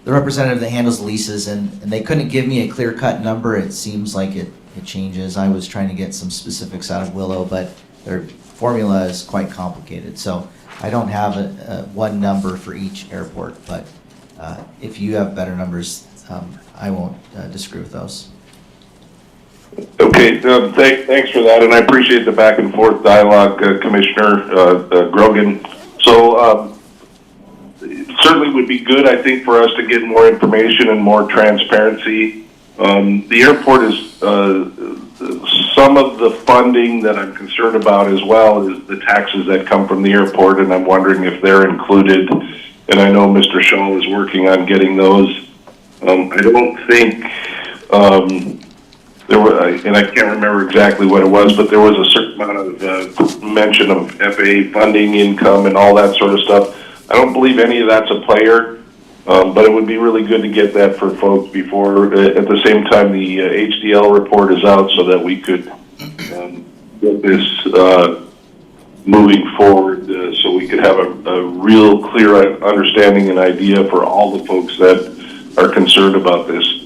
The representative that handles leases, and they couldn't give me a clear-cut number. It seems like it changes. I was trying to get some specifics out of Willow, but their formula is quite complicated. So I don't have a one number for each airport, but if you have better numbers, I won't disagree with those. Okay, thanks for that, and I appreciate the back and forth dialogue, Commissioner Grogan. So it certainly would be good, I think, for us to get more information and more transparency. The airport is, some of the funding that I'm concerned about as well is the taxes that come from the airport, and I'm wondering if they're included. And I know Mr. Shaw is working on getting those. I don't think there were, and I can't remember exactly what it was, but there was a certain amount of mention of FAA funding, income, and all that sort of stuff. I don't believe any of that's a player, but it would be really good to get that for folks before, at the same time, the HDL report is out so that we could get this moving forward so we could have a real clear understanding and idea for all the folks that are concerned about this.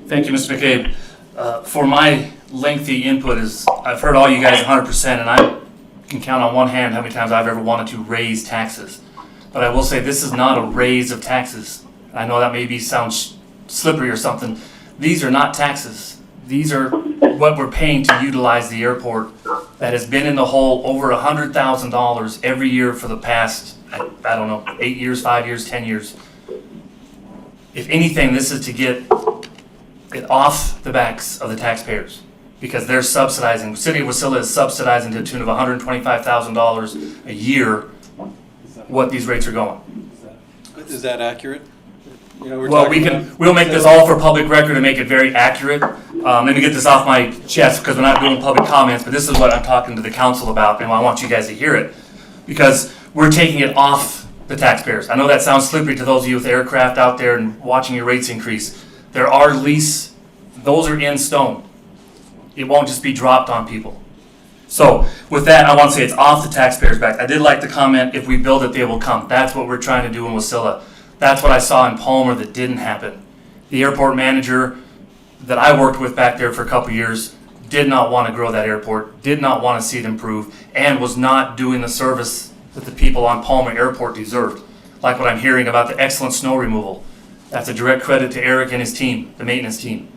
Thank you, Mr. McCabe. For my lengthy input is, I've heard all you guys 100%, and I can count on one hand how many times I've ever wanted to raise taxes. But I will say this is not a raise of taxes. I know that maybe sounds slippery or something. These are not taxes. These are what we're paying to utilize the airport that has been in the hole over $100,000 every year for the past, I don't know, 8 years, 5 years, 10 years. If anything, this is to get it off the backs of the taxpayers because they're subsidizing. The city of Wasilla is subsidizing to the tune of $125,000 a year what these rates are going. Is that accurate? You know, Well, we'll make this all for public record and make it very accurate. Let me get this off my chest because we're not doing public comments, but this is what I'm talking to the council about, and I want you guys to hear it because we're taking it off the taxpayers. I know that sounds slippery to those of you with aircraft out there and watching your rates increase. There are lease, those are in stone. It won't just be dropped on people. So with that, I want to say it's off the taxpayers' back. I did like the comment, if we build it, they will come. That's what we're trying to do in Wasilla. That's what I saw in Palmer that didn't happen. The airport manager that I worked with back there for a couple years did not want to grow that airport, did not want to see it improve, and was not doing the service that the people on Palmer Airport deserved. Like what I'm hearing about the excellent snow removal. That's a direct credit to Eric and his team, the maintenance team,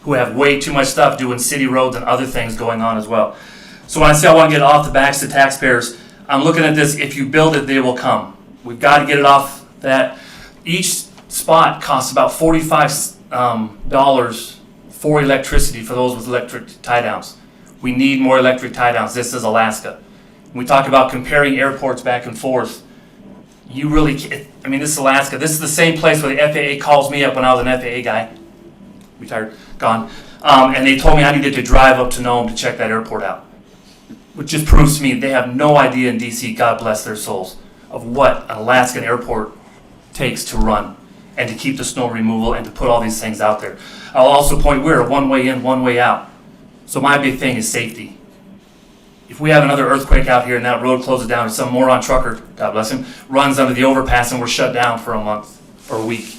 who have way too much stuff doing city roads and other things going on as well. So when I say I want to get it off the backs of taxpayers, I'm looking at this, if you build it, they will come. We've got to get it off that. Each spot costs about $45 for electricity for those with electric tie downs. We need more electric tie downs. This is Alaska. When we talk about comparing airports back and forth, you really can't, I mean, this is Alaska. This is the same place where the FAA calls me up when I was an FAA guy, retired, gone, and they told me I needed to drive up to Nome to check that airport out. Which just proves to me they have no idea in DC, God bless their souls, of what an Alaskan airport takes to run and to keep the snow removal and to put all these things out there. I'll also point, we're one way in, one way out. So my big thing is safety. If we have another earthquake out here and that road closes down and some moron trucker, God bless him, runs under the overpass and we're shut down for a month or a week.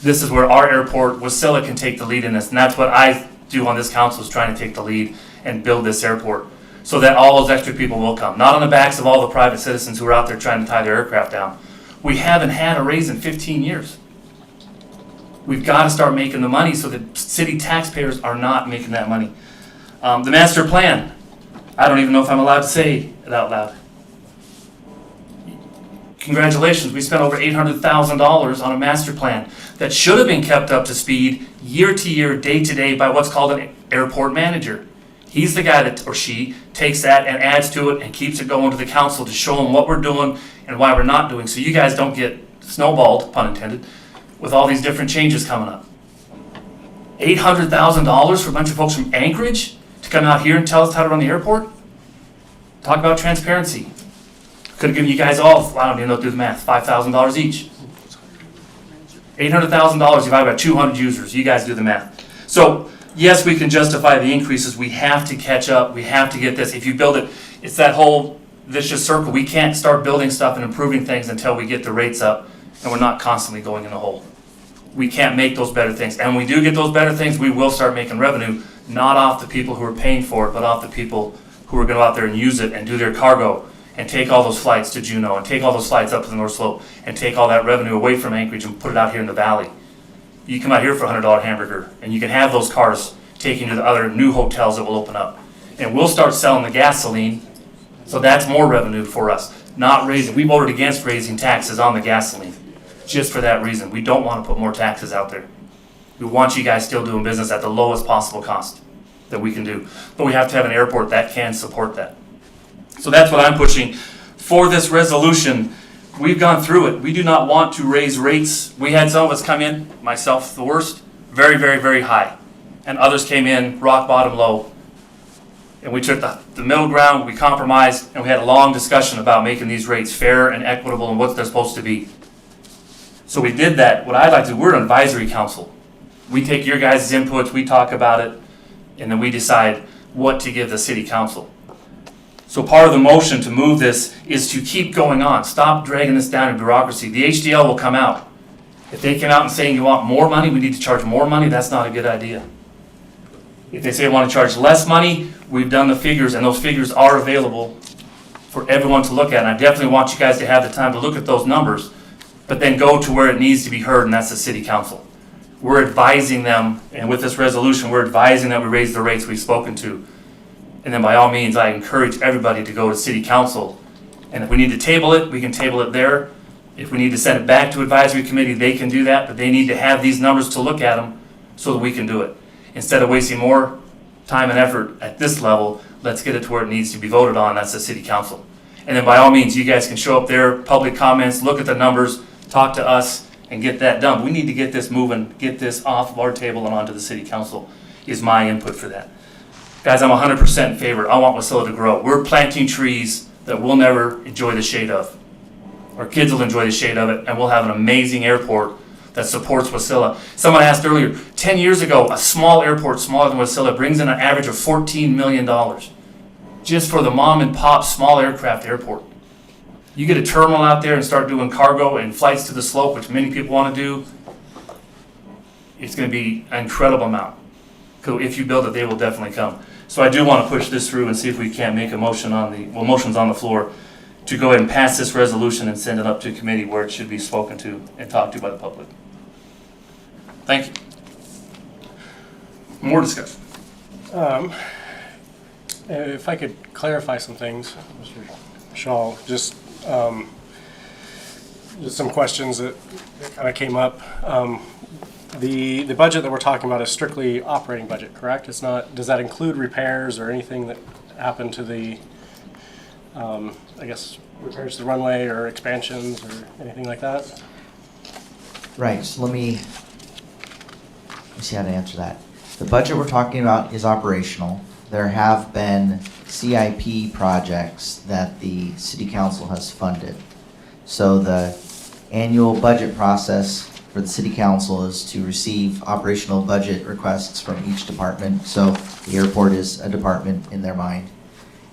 This is where our airport, Wasilla, can take the lead in this. And that's what I do on this council, is trying to take the lead and build this airport so that all those extra people will come. Not on the backs of all the private citizens who are out there trying to tie their aircraft down. We haven't had a raise in 15 years. We've got to start making the money so that city taxpayers are not making that money. The master plan, I don't even know if I'm allowed to say it out loud. Congratulations, we spent over $800,000 on a master plan that should have been kept up to speed year to year, day to day by what's called an airport manager. He's the guy that, or she, takes that and adds to it and keeps it going to the council to show them what we're doing and why we're not doing, so you guys don't get snowballed, pun intended, with all these different changes coming up. $800,000 for a bunch of folks from Anchorage to come out here and tell us how to run the airport? Talk about transparency. Could have given you guys all, I don't even know how to do the math, $5,000 each. $800,000 divided by 200 users. You guys do the math. So, yes, we can justify the increases. We have to catch up. We have to get this. If you build it, it's that whole vicious circle. We can't start building stuff and improving things until we get the rates up and we're not constantly going in a hole. We can't make those better things. And when we do get those better things, we will start making revenue, not off the people who are paying for it, but off the people who are going to go out there and use it and do their cargo and take all those flights to Juneau and take all those flights up to the North Slope and take all that revenue away from Anchorage and put it out here in the valley. You come out here for a $100 hamburger and you can have those cars taken to the other new hotels that will open up. And we'll start selling the gasoline, so that's more revenue for us. Not raising, we voted against raising taxes on the gasoline, just for that reason. We don't want to put more taxes out there. We want you guys still doing business at the lowest possible cost that we can do. But we have to have an airport that can support that. So that's what I'm pushing for this resolution. We've gone through it. We do not want to raise rates. We had some of us come in, myself the worst, very, very, very high. And others came in rock bottom low. And we took the middle ground, we compromised, and we had a long discussion about making these rates fair and equitable and what they're supposed to be. So we did that. What I'd like to do, we're an advisory council. We take your guys' inputs, we talk about it, and then we decide what to give the city council. So part of the motion to move this is to keep going on. Stop dragging this down in bureaucracy. The HDL will come out. If they come out and saying you want more money, we need to charge more money, that's not a good idea. If they say they want to charge less money, we've done the figures, and those figures are available for everyone to look at. And I definitely want you guys to have the time to look at those numbers, but then go to where it needs to be heard, and that's the city council. We're advising them, and with this resolution, we're advising that we raise the rates we've spoken to. And then by all means, I encourage everybody to go to city council. And if we need to table it, we can table it there. If we need to send it back to advisory committee, they can do that, but they need to have these numbers to look at them so that we can do it. Instead of wasting more time and effort at this level, let's get it to where it needs to be voted on, that's the city council. And then by all means, you guys can show up there, public comments, look at the numbers, talk to us, and get that done. We need to get this moving, get this off of our table and onto the city council, is my input for that. Guys, I'm 100% in favor. I want Wasilla to grow. We're planting trees that we'll never enjoy the shade of. Our kids will enjoy the shade of it, and we'll have an amazing airport that supports Wasilla. Someone asked earlier, 10 years ago, a small airport, smaller than Wasilla, brings in an average of $14 million just for the mom and pop small aircraft airport. You get a terminal out there and start doing cargo and flights to the slope, which many people want to do, it's going to be an incredible amount. So if you build it, they will definitely come. So I do want to push this through and see if we can't make a motion on the, well, motion's on the floor to go ahead and pass this resolution and send it up to committee where it should be spoken to and talked to by the public. Thank you. More discussion. If I could clarify some things, Mr. Shaw, just some questions that kind of came up. The budget that we're talking about is strictly operating budget, correct? It's not. Does that include repairs or anything that happened to the, I guess, repairs to the runway or expansions or anything like that? Right, so let me see how to answer that. The budget we're talking about is operational. There have been CIP projects that the city council has funded. So the annual budget process for the city council is to receive operational budget requests from each department. So the airport is a department in their mind.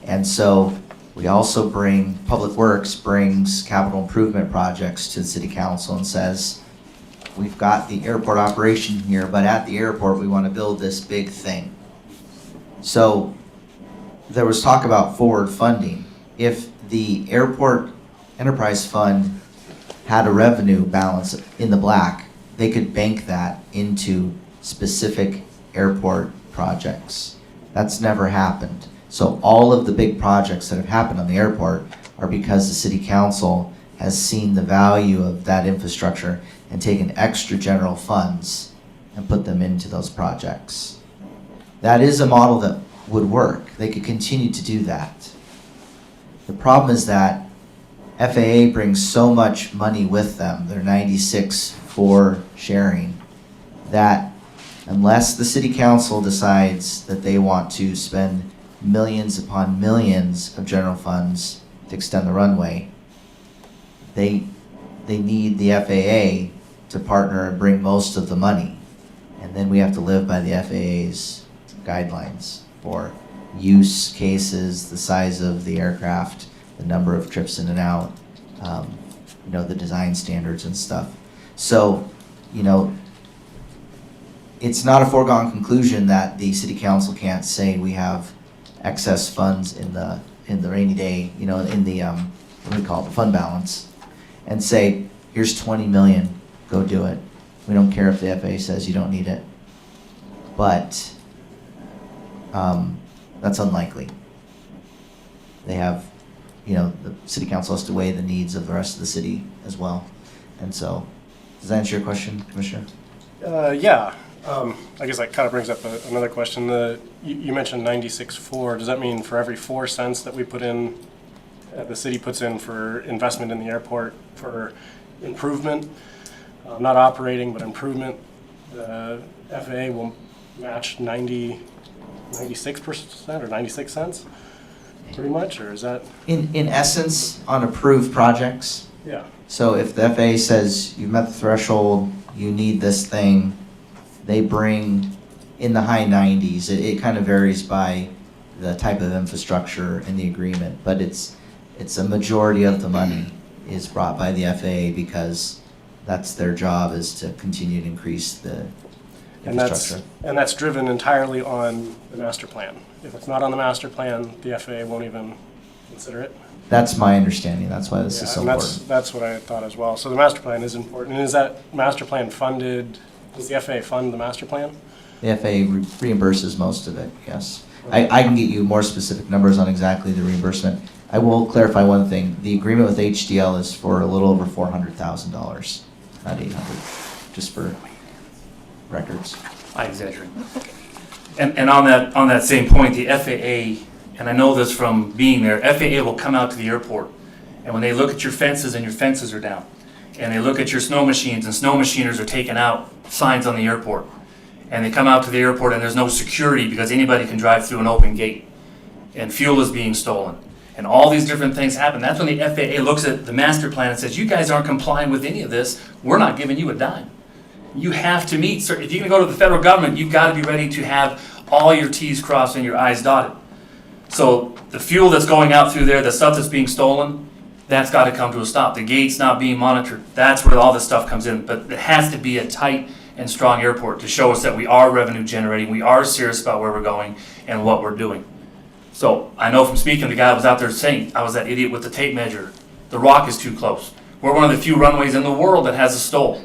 And so we also bring, Public Works brings capital improvement projects to the city council and says, we've got the airport operation here, but at the airport we want to build this big thing. So there was talk about forward funding. If the airport enterprise fund had a revenue balance in the black, they could bank that into specific airport projects. That's never happened. So all of the big projects that have happened on the airport are because the city council has seen the value of that infrastructure and taken extra general funds and put them into those projects. That is a model that would work. They could continue to do that. The problem is that FAA brings so much money with them, they're 96 for sharing, that unless the city council decides that they want to spend millions upon millions of general funds to extend the runway, they need the FAA to partner and bring most of the money. And then we have to live by the FAA's guidelines for use cases, the size of the aircraft, the number of trips in and out, the design standards and stuff. So, it's not a foregone conclusion that the city council can't say we have excess funds in the rainy day, in the what do we call it, the fund balance, and say, here's 20 million, go do it. We don't care if the FAA says you don't need it. But that's unlikely. They have, the city council has to weigh the needs of the rest of the city as well. And so, does that answer your question, Commissioner? Yeah. I guess that kind of brings up another question. You mentioned 96.4. Does that mean for every 4 cents that we put in, the city puts in for investment in the airport for improvement, not operating, but improvement, the FAA will match 96% or 96 cents, pretty much, or is that? In essence, on approved projects, Yeah. so if the FAA says you've met the threshold, you need this thing, they bring in the high 90s. It kind of varies by the type of infrastructure in the agreement, but it's a majority of the money is brought by the FAA because that's their job, is to continue to increase the infrastructure. And that's driven entirely on the master plan. If it's not on the master plan, the FAA won't even consider it. That's my understanding. That's why this is so And important. that's what I thought as well. So the master plan is important. And is that master plan funded, does the FAA fund the master plan? The FAA reimburses most of it, yes. I can get you more specific numbers on exactly the reimbursement. I will clarify one thing. The agreement with HDL is for a little over $400,000, not 800, just for records. I exaggerate. And on that same point, the FAA, and I know this from being there, FAA will come out to the airport, and when they look at your fences and your fences are down, and they look at your snow machines and snow machiners are taking out signs on the airport, and they come out to the airport and there's no security because anybody can drive through an open gate, and fuel is being stolen, and all these different things happen. That's when the FAA looks at the master plan and says, you guys aren't complying with any of this, we're not giving you a dime. You have to meet, if you're gonna go to the federal government, you've gotta be ready to have all your T's crossed and your I's dotted. So the fuel that's going out through there, the stuff that's being stolen, that's gotta come to a stop. The gate's not being monitored, that's where all this stuff comes in. But it has to be a tight and strong airport to show us that we are revenue generating, we are serious about where we're going and what we're doing. So I know from speaking, the guy was out there saying, I was that idiot with the tape measure. The rock is too close. We're one of the few runways in the world that has a stole.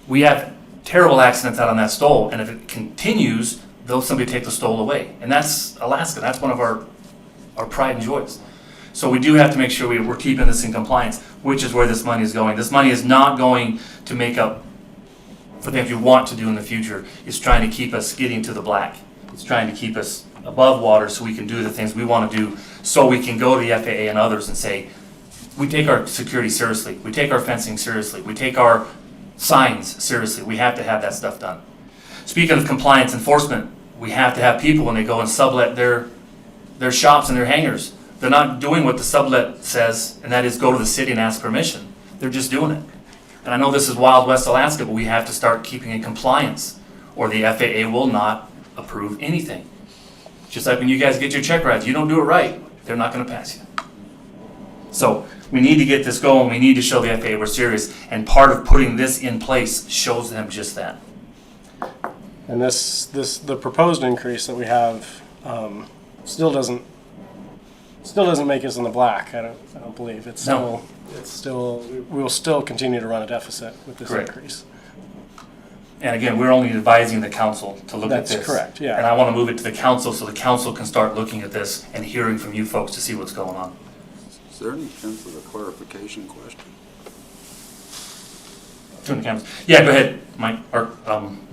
We have terrible accidents out on that stole, and if it continues, they'll somebody take the stole away. And that's Alaska. That's one of our pride and joys. So we do have to make sure we're keeping this in compliance, which is where this money is going. This money is not going to make up for things you want to do in the future. It's trying to keep us getting to the black. It's trying to keep us above water so we can do the things we want to do, so we can go to the FAA and others and say, we take our security seriously. We take our fencing seriously. We take our signs seriously. We have to have that stuff done. Speaking of compliance enforcement, we have to have people when they go and sublet their shops and their hangars. They're not doing what the sublet says, and that is go to the city and ask permission. They're just doing it. And I know this is Wild West Alaska, but we have to start keeping in compliance, or the FAA will not approve anything. Just like when you guys get your check rides, you don't do it right, they're not going to pass you. So we need to get this going. We need to show the FAA we're serious, and part of putting this in place shows them just that. And the proposed increase that we have still doesn't make us in the black. I don't believe we'll still continue to run a deficit with this Correct. increase. And again, we're only advising the council to look at this. That's correct, yeah. And I want to move it to the council so the council can start looking at this and hearing from you folks to see what's going on. Is there any chance of a clarification question? Turn the cameras. Yeah, go ahead, Mike, or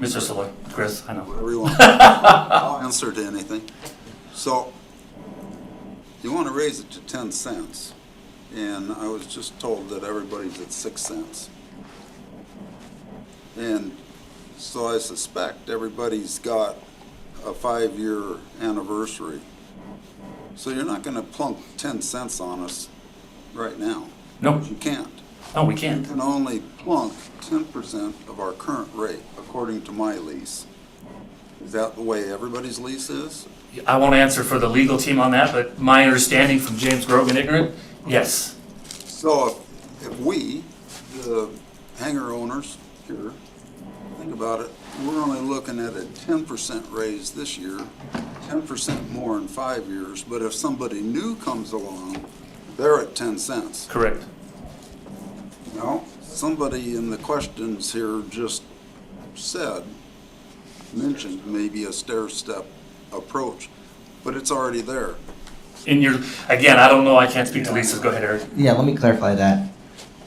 Mr. Saloy, Chris, I know. Whatever you want. I'll answer to anything. So, you want to raise it to 10 cents, and I was just told that everybody's at 6 cents. And so I suspect everybody's got a 5-year anniversary. So you're not going to plunk 10 cents on us right now. No. You can't. No, we You can't. can only plunk 10% of our current rate, according to my lease. Is that the way everybody's lease is? I won't answer for the legal team on that, but my understanding from James Grogan Ignorant, yes. So if we, the hangar owners here, think about it, we're only looking at a 10% raise this year, 10% more in 5 years, but if somebody new comes along, they're at 10 cents. Correct. Now, somebody in the questions here just mentioned maybe a stair-step approach, but it's already there. Again, I don't know, I can't speak to leases. Go ahead, Eric. Yeah, let me clarify that.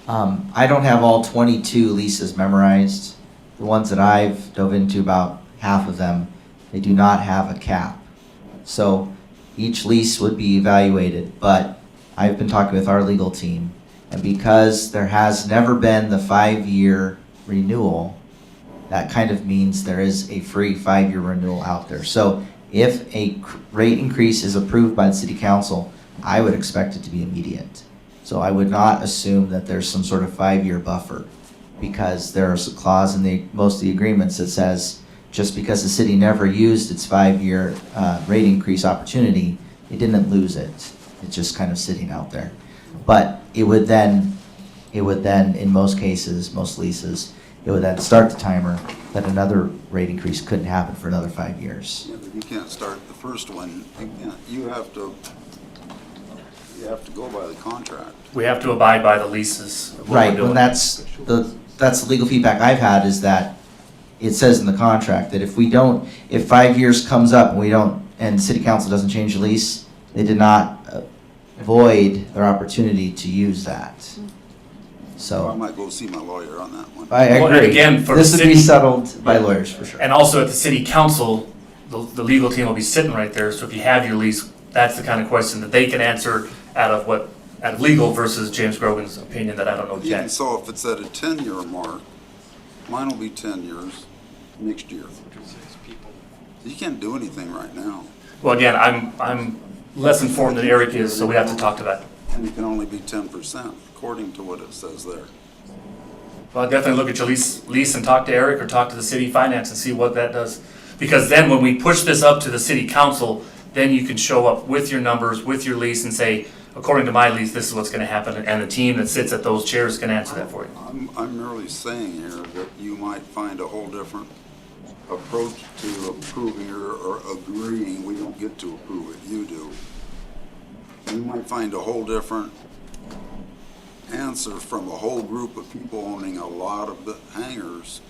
I don't have all 22 leases memorized. The ones that I've dove into, about half of them, they do not have a cap. So each lease would be evaluated, but I've been talking with our legal team, and because there has never been the 5-year renewal, that kind of means there is a free 5-year renewal out there. So if a rate increase is approved by the city council, I would expect it to be immediate. So I would not assume that there's some sort of 5-year buffer, because there's a clause in most of the agreements that says just because the city never used its 5-year rate increase opportunity, it didn't lose it. It's just kind of sitting out there. But it would then, in most cases, most leases, it would then start the timer that another rate increase couldn't happen for another 5 years. Yeah, but you can't start the first one. You have to go by the contract. We have to abide by the leases. of what we're Right, doing. and that's the legal feedback I've had, is that it says in the contract that if 5 years comes up and city council doesn't change the lease, they did not void their opportunity to use that. So I So, might go see my lawyer on that one. I Well, and agree. again, for This the would be city- settled by lawyers for sure. And also at the city council, the legal team will be sitting right there, so if you have your lease, that's the kind of question that they can answer out of legal versus James Grogan's opinion that I don't know Even yet. so, if it's at a 10-year mark, mine will be 10 years next year. You can't do anything right now, Well, again, I'm less informed than Eric is, so we have to talk to that. and it can only be 10%, according to what it says there. Well, I'll definitely look at your lease and talk to Eric or talk to the city finance and see what that does. Because then when we push this up to the city council, then you can show up with your numbers, with your lease and say, according to my lease, this is what's gonna happen. And the team that sits at those chairs can answer that for you. I'm merely saying here that you might find a whole different approach to approving or agreeing. We don't get to approve it, you do. You might find a whole different answer from a whole group of people owning a lot of the hangars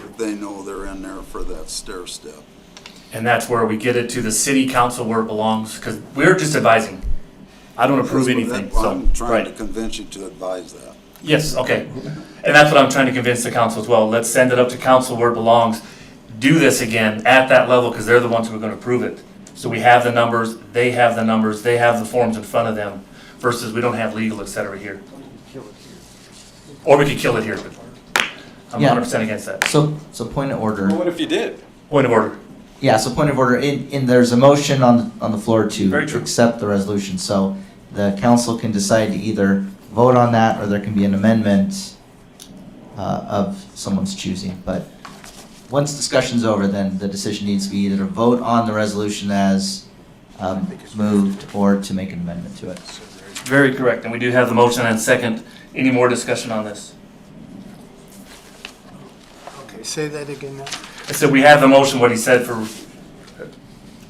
if they know they're in there for that stair step. And that's where we get it to the city council where it belongs, because we're just advising. I don't approve anything, so, I'm trying to right. convince you to advise that. Yes, okay. And that's what I'm trying to convince the council as well. Let's send it up to council where it belongs. Do this again at that level, because they're the ones who are gonna approve it. So we have the numbers, they have the forms in front of them, versus we don't have legal, et cetera, here. Or we could kill it here, but I'm Yeah. 100% against that. So point of order. Well, what if you did? Point of order. Yeah, so point of order, there's a motion on the floor Very to true. accept the resolution, so the council can decide to either vote on that, or there can be an amendment of someone's choosing, but once discussion's over, then the decision needs to be either to vote on the resolution as moved, or to make an amendment to it. Very correct, and we do have the motion and second. Any more discussion on this? Okay, say that again now. I said we have the motion, what he said, for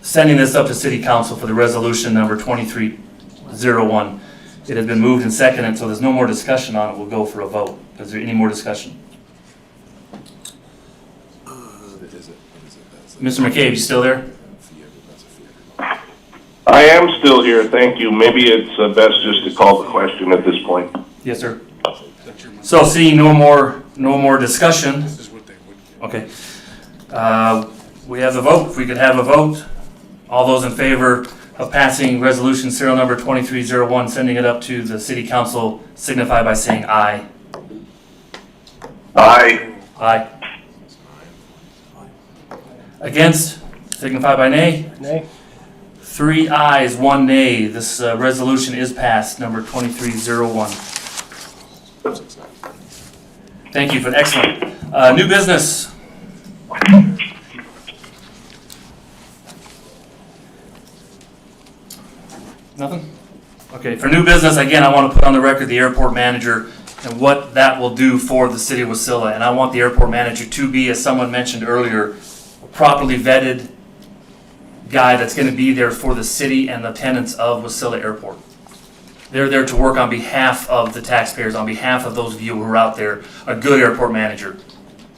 sending this up to city council for the resolution number 2301. It has been moved and seconded, so there's no more discussion on it. We'll go for a vote. Is there any more discussion? Mr. McCabe, you still there? I am still here, thank you. Maybe it's best just to call the question at this point. Yes, sir. So seeing no more discussion. Okay. We have the vote. If we could have a vote. All those in favor of passing resolution serial number 2301, sending it up to the city council, signify by saying aye. Aye. Aye. Against, signify by nay. Nay? 3 ayes, 1 nay. This resolution is passed, number 2301. Thank you for the excellent. New business. Nothing? Okay, for new business, again, I want to put on the record the airport manager and what that will do for the city of Wasilla. And I want the airport manager to be, as someone mentioned earlier, a properly vetted guy that's going to be there for the city and the tenants of Wasilla Airport. They're there to work on behalf of the taxpayers, on behalf of those of you who are out there, a good airport manager.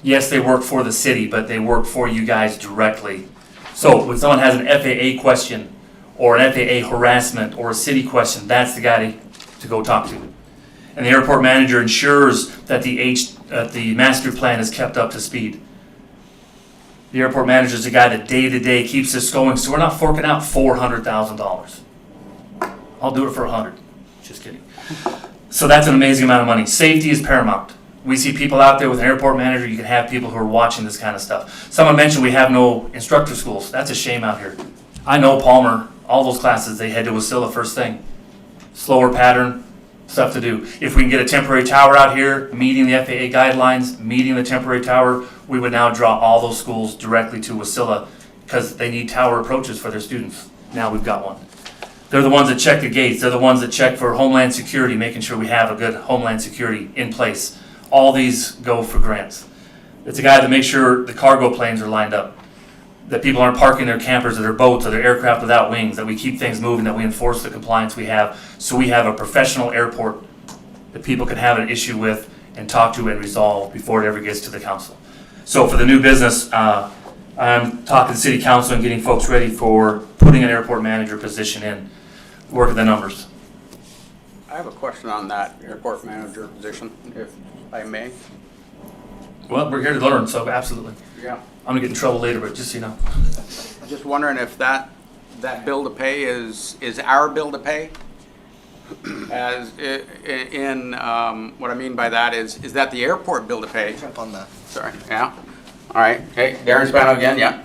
Yes, they work for the city, but they work for you guys directly. So when someone has an FAA question or an FAA harassment or a city question, that's the guy to go talk to. And the airport manager ensures that the master plan is kept up to speed. The airport manager is the guy that day to day keeps this going, so we're not forking out $400,000. I'll do it for $100. Just kidding. So that's an amazing amount of money. Safety is paramount. we see people out there with an airport manager. You can have people who are watching this kind of stuff. Someone mentioned we have no instructor schools. That's a shame out here. I know Palmer, all those classes, they head to Wasilla first thing. Slower pattern, stuff to do. If we can get a temporary tower out here, meeting the FAA guidelines, meeting the temporary tower, we would now draw all those schools directly to Wasilla because they need tower approaches for their students. Now we've got one. They're the ones that check the gates. They're the ones that check for Homeland Security, making sure we have a good Homeland Security in place. All these go for grants. It's a guy that makes sure the cargo planes are lined up, that people aren't parking their campers or their boats or their aircraft without wings, that we keep things moving, that we enforce the compliance we have, so we have a professional airport that people can have an issue with and talk to and resolve before it ever gets to the council. So for the new business, I'm talking to city council and getting folks ready for putting an airport manager position in, working the numbers. I have a question on that airport manager position, if I may. Well, we're here to learn, so absolutely. Yeah. I'm gonna get in trouble later, but just so you know. Just wondering if that bill to pay is our bill to pay? As what I mean by that is that the airport bill to pay? Jump on that. Sorry, yeah. All right, hey, Darren Spano again, yeah.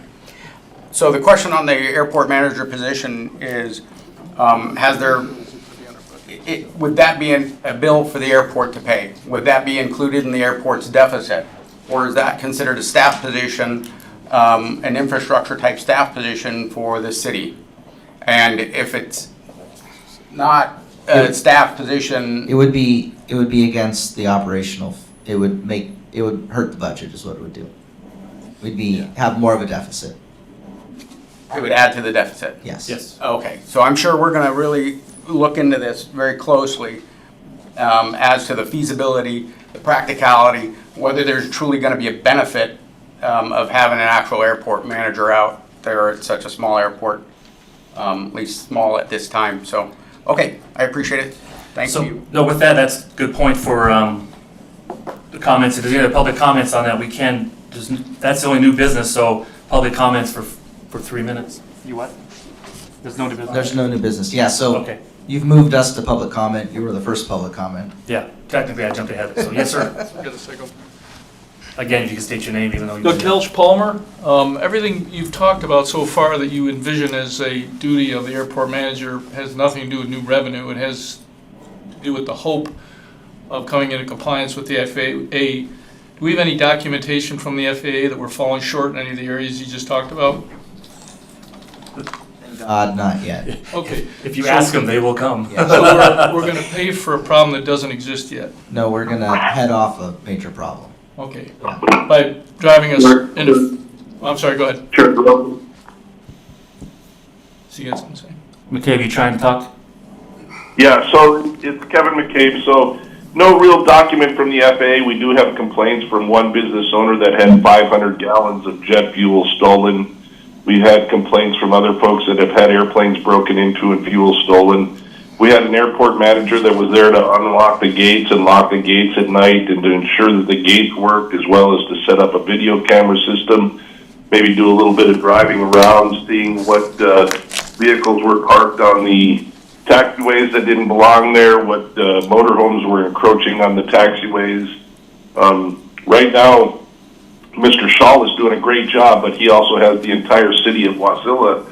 So the question on the airport manager position is, would that be a bill for the airport to pay? Would that be included in the airport's deficit? Or is that considered a staff position, an infrastructure type staff position for the city? And if it's not a staff position, It would be against the operational, it would hurt the budget is what it would do. We'd have more of a deficit. it would add to the deficit? Yes. Yes. Okay, so I'm sure we're gonna really look into this very closely as to the feasibility, the practicality, whether there's truly gonna be a benefit of having an actual airport manager out there at such a small airport, at least small at this time. So, okay, I appreciate it. Thank So, you. no, with that, that's a good point for the comments. If there's any other public comments on that, we can, that's the only new business, so public comments for 3 minutes. You what? There's no new business? There's no new business. Yeah, so Okay. you've moved us to public comment. You were the first public comment. Yeah, technically I jumped ahead, so yes, sir. Get a second. Again, if you can state your name, even though you. Doug Kelch Palmer, everything you've talked about so far that you envision as a duty of the airport manager has nothing to do with new revenue. It has to do with the hope of coming into compliance with the FAA. Do we have any documentation from the FAA that we're falling short in any of the areas you just talked about? Not yet. Okay. If you ask them, they will come. Yeah. So we're going to pay for a problem that doesn't exist yet. No, we're gonna head off a major problem. Okay. By driving us into, I'm sorry, go ahead. Sure. See you guys can say. McCabe, you trying to talk? Yeah, so it's Kevin McCabe. So no real document from the FAA. We do have complaints from one business owner that had 500 gallons of jet fuel stolen. We've had complaints from other folks that have had airplanes broken into and fuel stolen. We had an airport manager that was there to unlock the gates and lock the gates at night and to ensure that the gates worked, as well as to set up a video camera system, maybe do a little bit of driving around, seeing what vehicles were parked on the taxiways that didn't belong there, what motorhomes were encroaching on the taxiways. Right now, Mr. Shaw is doing a great job, but he also has the entire city of Wasilla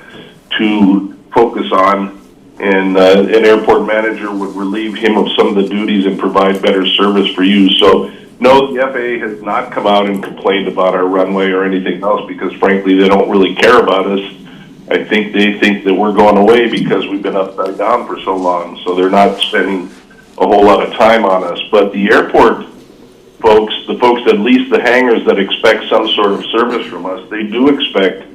to focus on, and an airport manager would relieve him of some of the duties and provide better service for you. So, no, the FAA has not come out and complained about our runway or anything else because, frankly, they don't really care about us. I think they think that we're going away because we've been upside down for so long, so they're not spending a whole lot of time on us. But the airport folks, the folks that lease the hangars that expect some sort of service from us, they do expect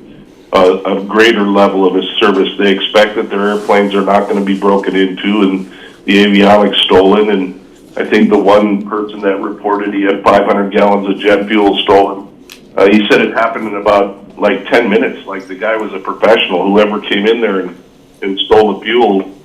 a greater level of service. They expect that their airplanes are not going to be broken into and the avionics stolen. And I think the one person that reported he had 500 gallons of jet fuel stolen, he said it happened in about like 10 minutes. Like the guy was a professional. Whoever came in there and stole the fuel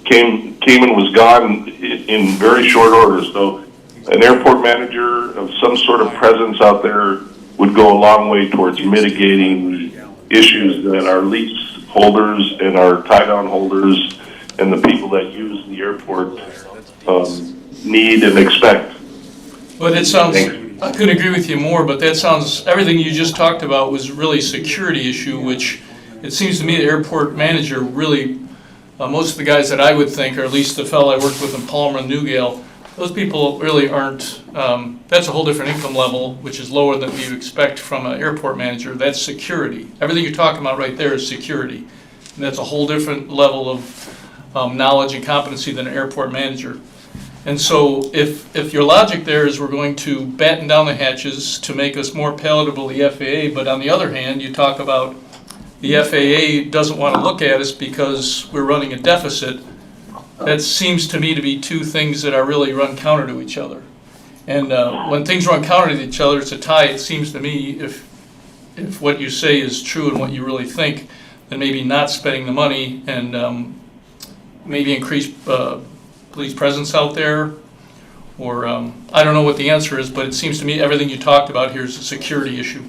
came and was gone in very short order. So an airport manager of some sort of presence out there would go a long way towards mitigating issues that our lease holders and our tie-down holders and the people that use the airport need and expect. But it sounds, I couldn't agree with you more, but that sounds, everything you just talked about was really a security issue, which it seems to me the airport manager really, most of the guys that I would think, or at least the fellow I worked with in Palmer and Newgale, those people really aren't, that's a whole different income level, which is lower than you expect from an airport manager. That's security. Everything you're talking about right there is security. And that's a whole different level of knowledge and competency than an airport manager. And so if your logic there is we're going to batten down the hatches to make us more palatable to the FAA, but on the other hand, you talk about the FAA doesn't want to look at us because we're running a deficit, that seems to me to be two things that are really run counter to each other. And when things run counter to each other, it's a tie. It seems to me if what you say is true and what you really think, then maybe not spending the money and maybe increase police presence out there, or I don't know what the answer is, but it seems to me everything you talked about here is a security issue.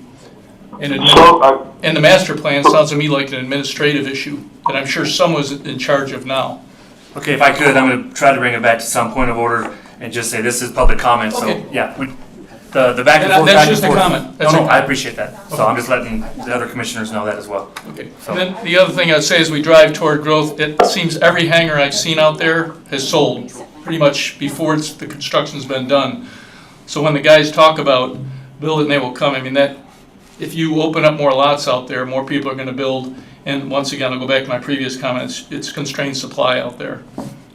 And the master plan sounds to me like an administrative issue that I'm sure someone's in charge of now. Okay, if I could, I'm going to try to bring it back to some point of order and just say this is public comment. Okay. So yeah, the back and forth. That's back just and a forth. comment. That's No, it. I appreciate that. So I'm just letting the other commissioners know that as well. Okay. So. And then the other thing I'd say as we drive toward growth, it seems every hangar I've seen out there has sold pretty much before the construction's been done. So when the guys talk about build it and they will come, I mean that if you open up more lots out there, more people are going to build. And once again, I'll go back to my previous comments. It's constrained supply out there.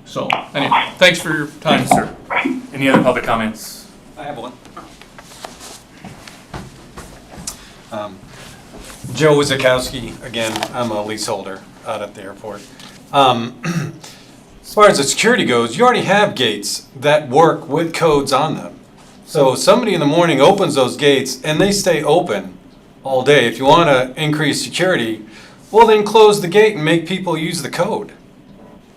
So anyway, thanks for your time, sir. Any other public comments? I have one. Joe Wizakowski, again, I'm a leaseholder out at the airport. As far as the security goes, you already have gates that work with codes on them. So somebody in the morning opens those gates and they stay open all day. If you want to increase security, well then close the gate and make people use the code.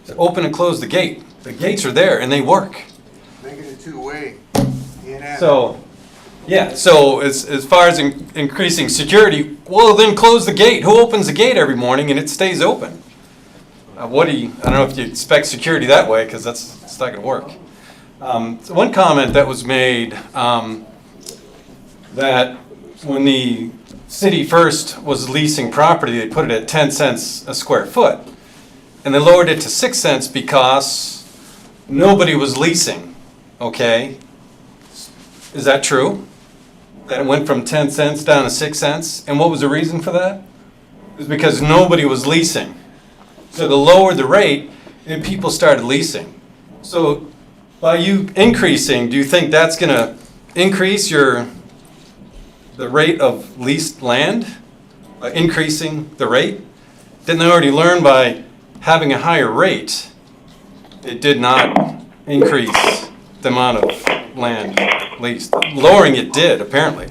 So open and close the gate. The gates are there and they work. Make it a two-way. In and out. So, yeah, so as far as increasing security, well then close the gate. Who opens the gate every morning and it stays open? I don't know if you expect security that way because it's not going to work. So one comment that was made that when the city first was leasing property, they put it at 10 cents a square foot. And they lowered it to 6 cents because nobody was leasing, okay? Is that true? That it went from 10 cents down to 6 cents? And what was the reason for that? It was because nobody was leasing. So they lowered the rate and people started leasing. So by you increasing, do you think that's going to increase the rate of leased land? By increasing the rate? Didn't they already learn by having a higher rate, it did not increase the amount of land leased. Lowering it did, apparently.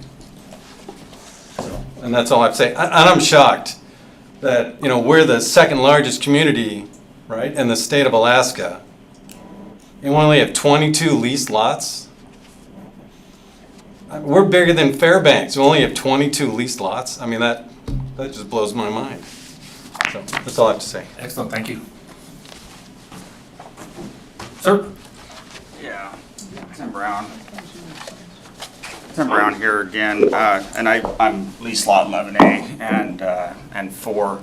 And that's all I have to say. And I'm shocked that, we're the second largest community, right, in the state of Alaska. And we only have 22 leased lots. We're bigger than Fairbanks. We only have 22 leased lots. I mean, that just blows my mind. So that's all I have to say. Excellent, thank you. Sir? Yeah, Tim Brown. Tim Brown here again, and I'm lease lot 11A and 4.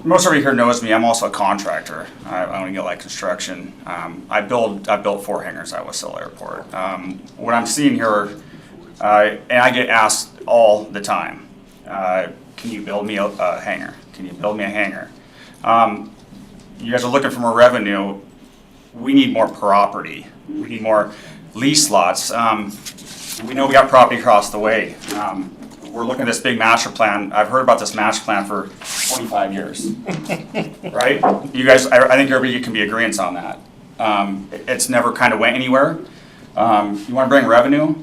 Most of you here knows me. I'm also a contractor. I own a light construction. I built 4 hangars at Wasilla Airport. What I'm seeing here, and I get asked all the time, can you build me a hangar? Can you build me a hangar? You guys are looking for more revenue. We need more property. We need more lease lots. We know we got property across the way. We're looking at this big master plan. I've heard about this master plan for 25 years, right? You guys, I think everybody can be agreeing on that. It's never kind of went anywhere. You want to bring revenue?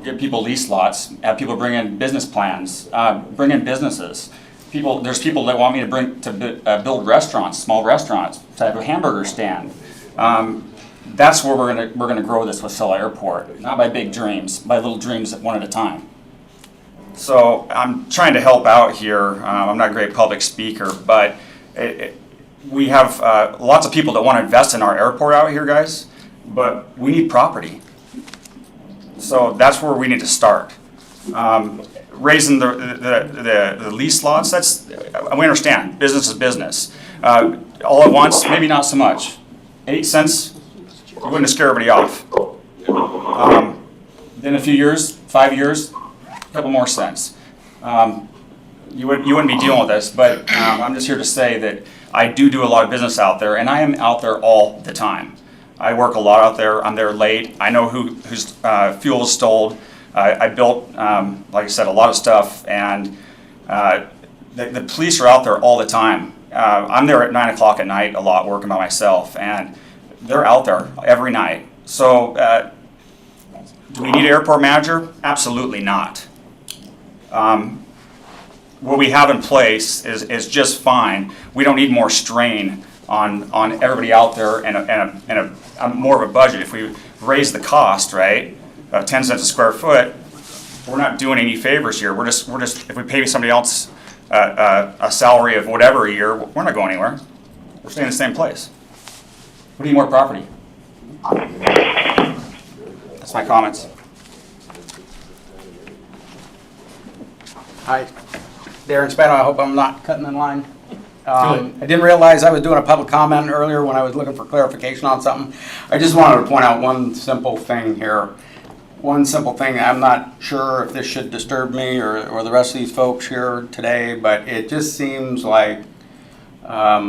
Give people lease lots. Have people bring in business plans. Bring in businesses. There's people that want me to build restaurants, small restaurants, to have a hamburger stand. That's where we're gonna grow this Wasilla Airport, not by big dreams, by little dreams one at a time. So I'm trying to help out here. I'm not a great public speaker, but we have lots of people that want to invest in our airport out here, guys. but we need property. So that's where we need to start. Raising the lease lots, we understand, business is business. All at once, maybe not so much. 8 cents, you wouldn't scare everybody off. Then a few years, 5 years, a couple more cents. You wouldn't be dealing with this, but I'm just here to say that I do a lot of business out there, and I am out there all the time. I work a lot out there. I'm there late. I know whose fuel is stole. I built, like I said, a lot of stuff, and the police are out there all the time. I'm there at 9 o'clock at night a lot working by myself, and they're out there every night. So do we need an airport manager? Absolutely not. What we have in place is just fine. We don't need more strain on everybody out there and a more of a budget. If we raise the cost, right, 10 cents a square foot, we're not doing any favors here. We're just if we pay somebody else a salary of whatever a year, we're not going anywhere. We're staying in the same place. We need more property. That's my comments. Hi, Darren Spano. I hope I'm not cutting in line. I didn't realize I was doing a public comment earlier when I was looking for clarification on something. I just wanted to point out one simple thing here. One simple thing. I'm not sure if this should disturb me or the rest of these folks here today, but it just seems like that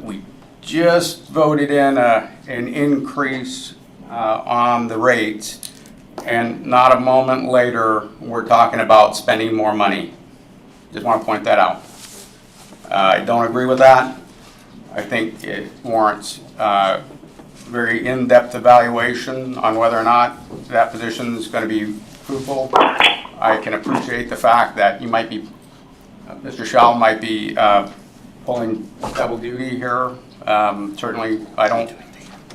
we just voted in an increase on the rates, and not a moment later we're talking about spending more money. Just want to point that out. I don't agree with that. I think it warrants very in-depth evaluation on whether or not that position is going to be fruitful. I can appreciate the fact that you might be, Mr. Schall might be pulling double duty here. Certainly,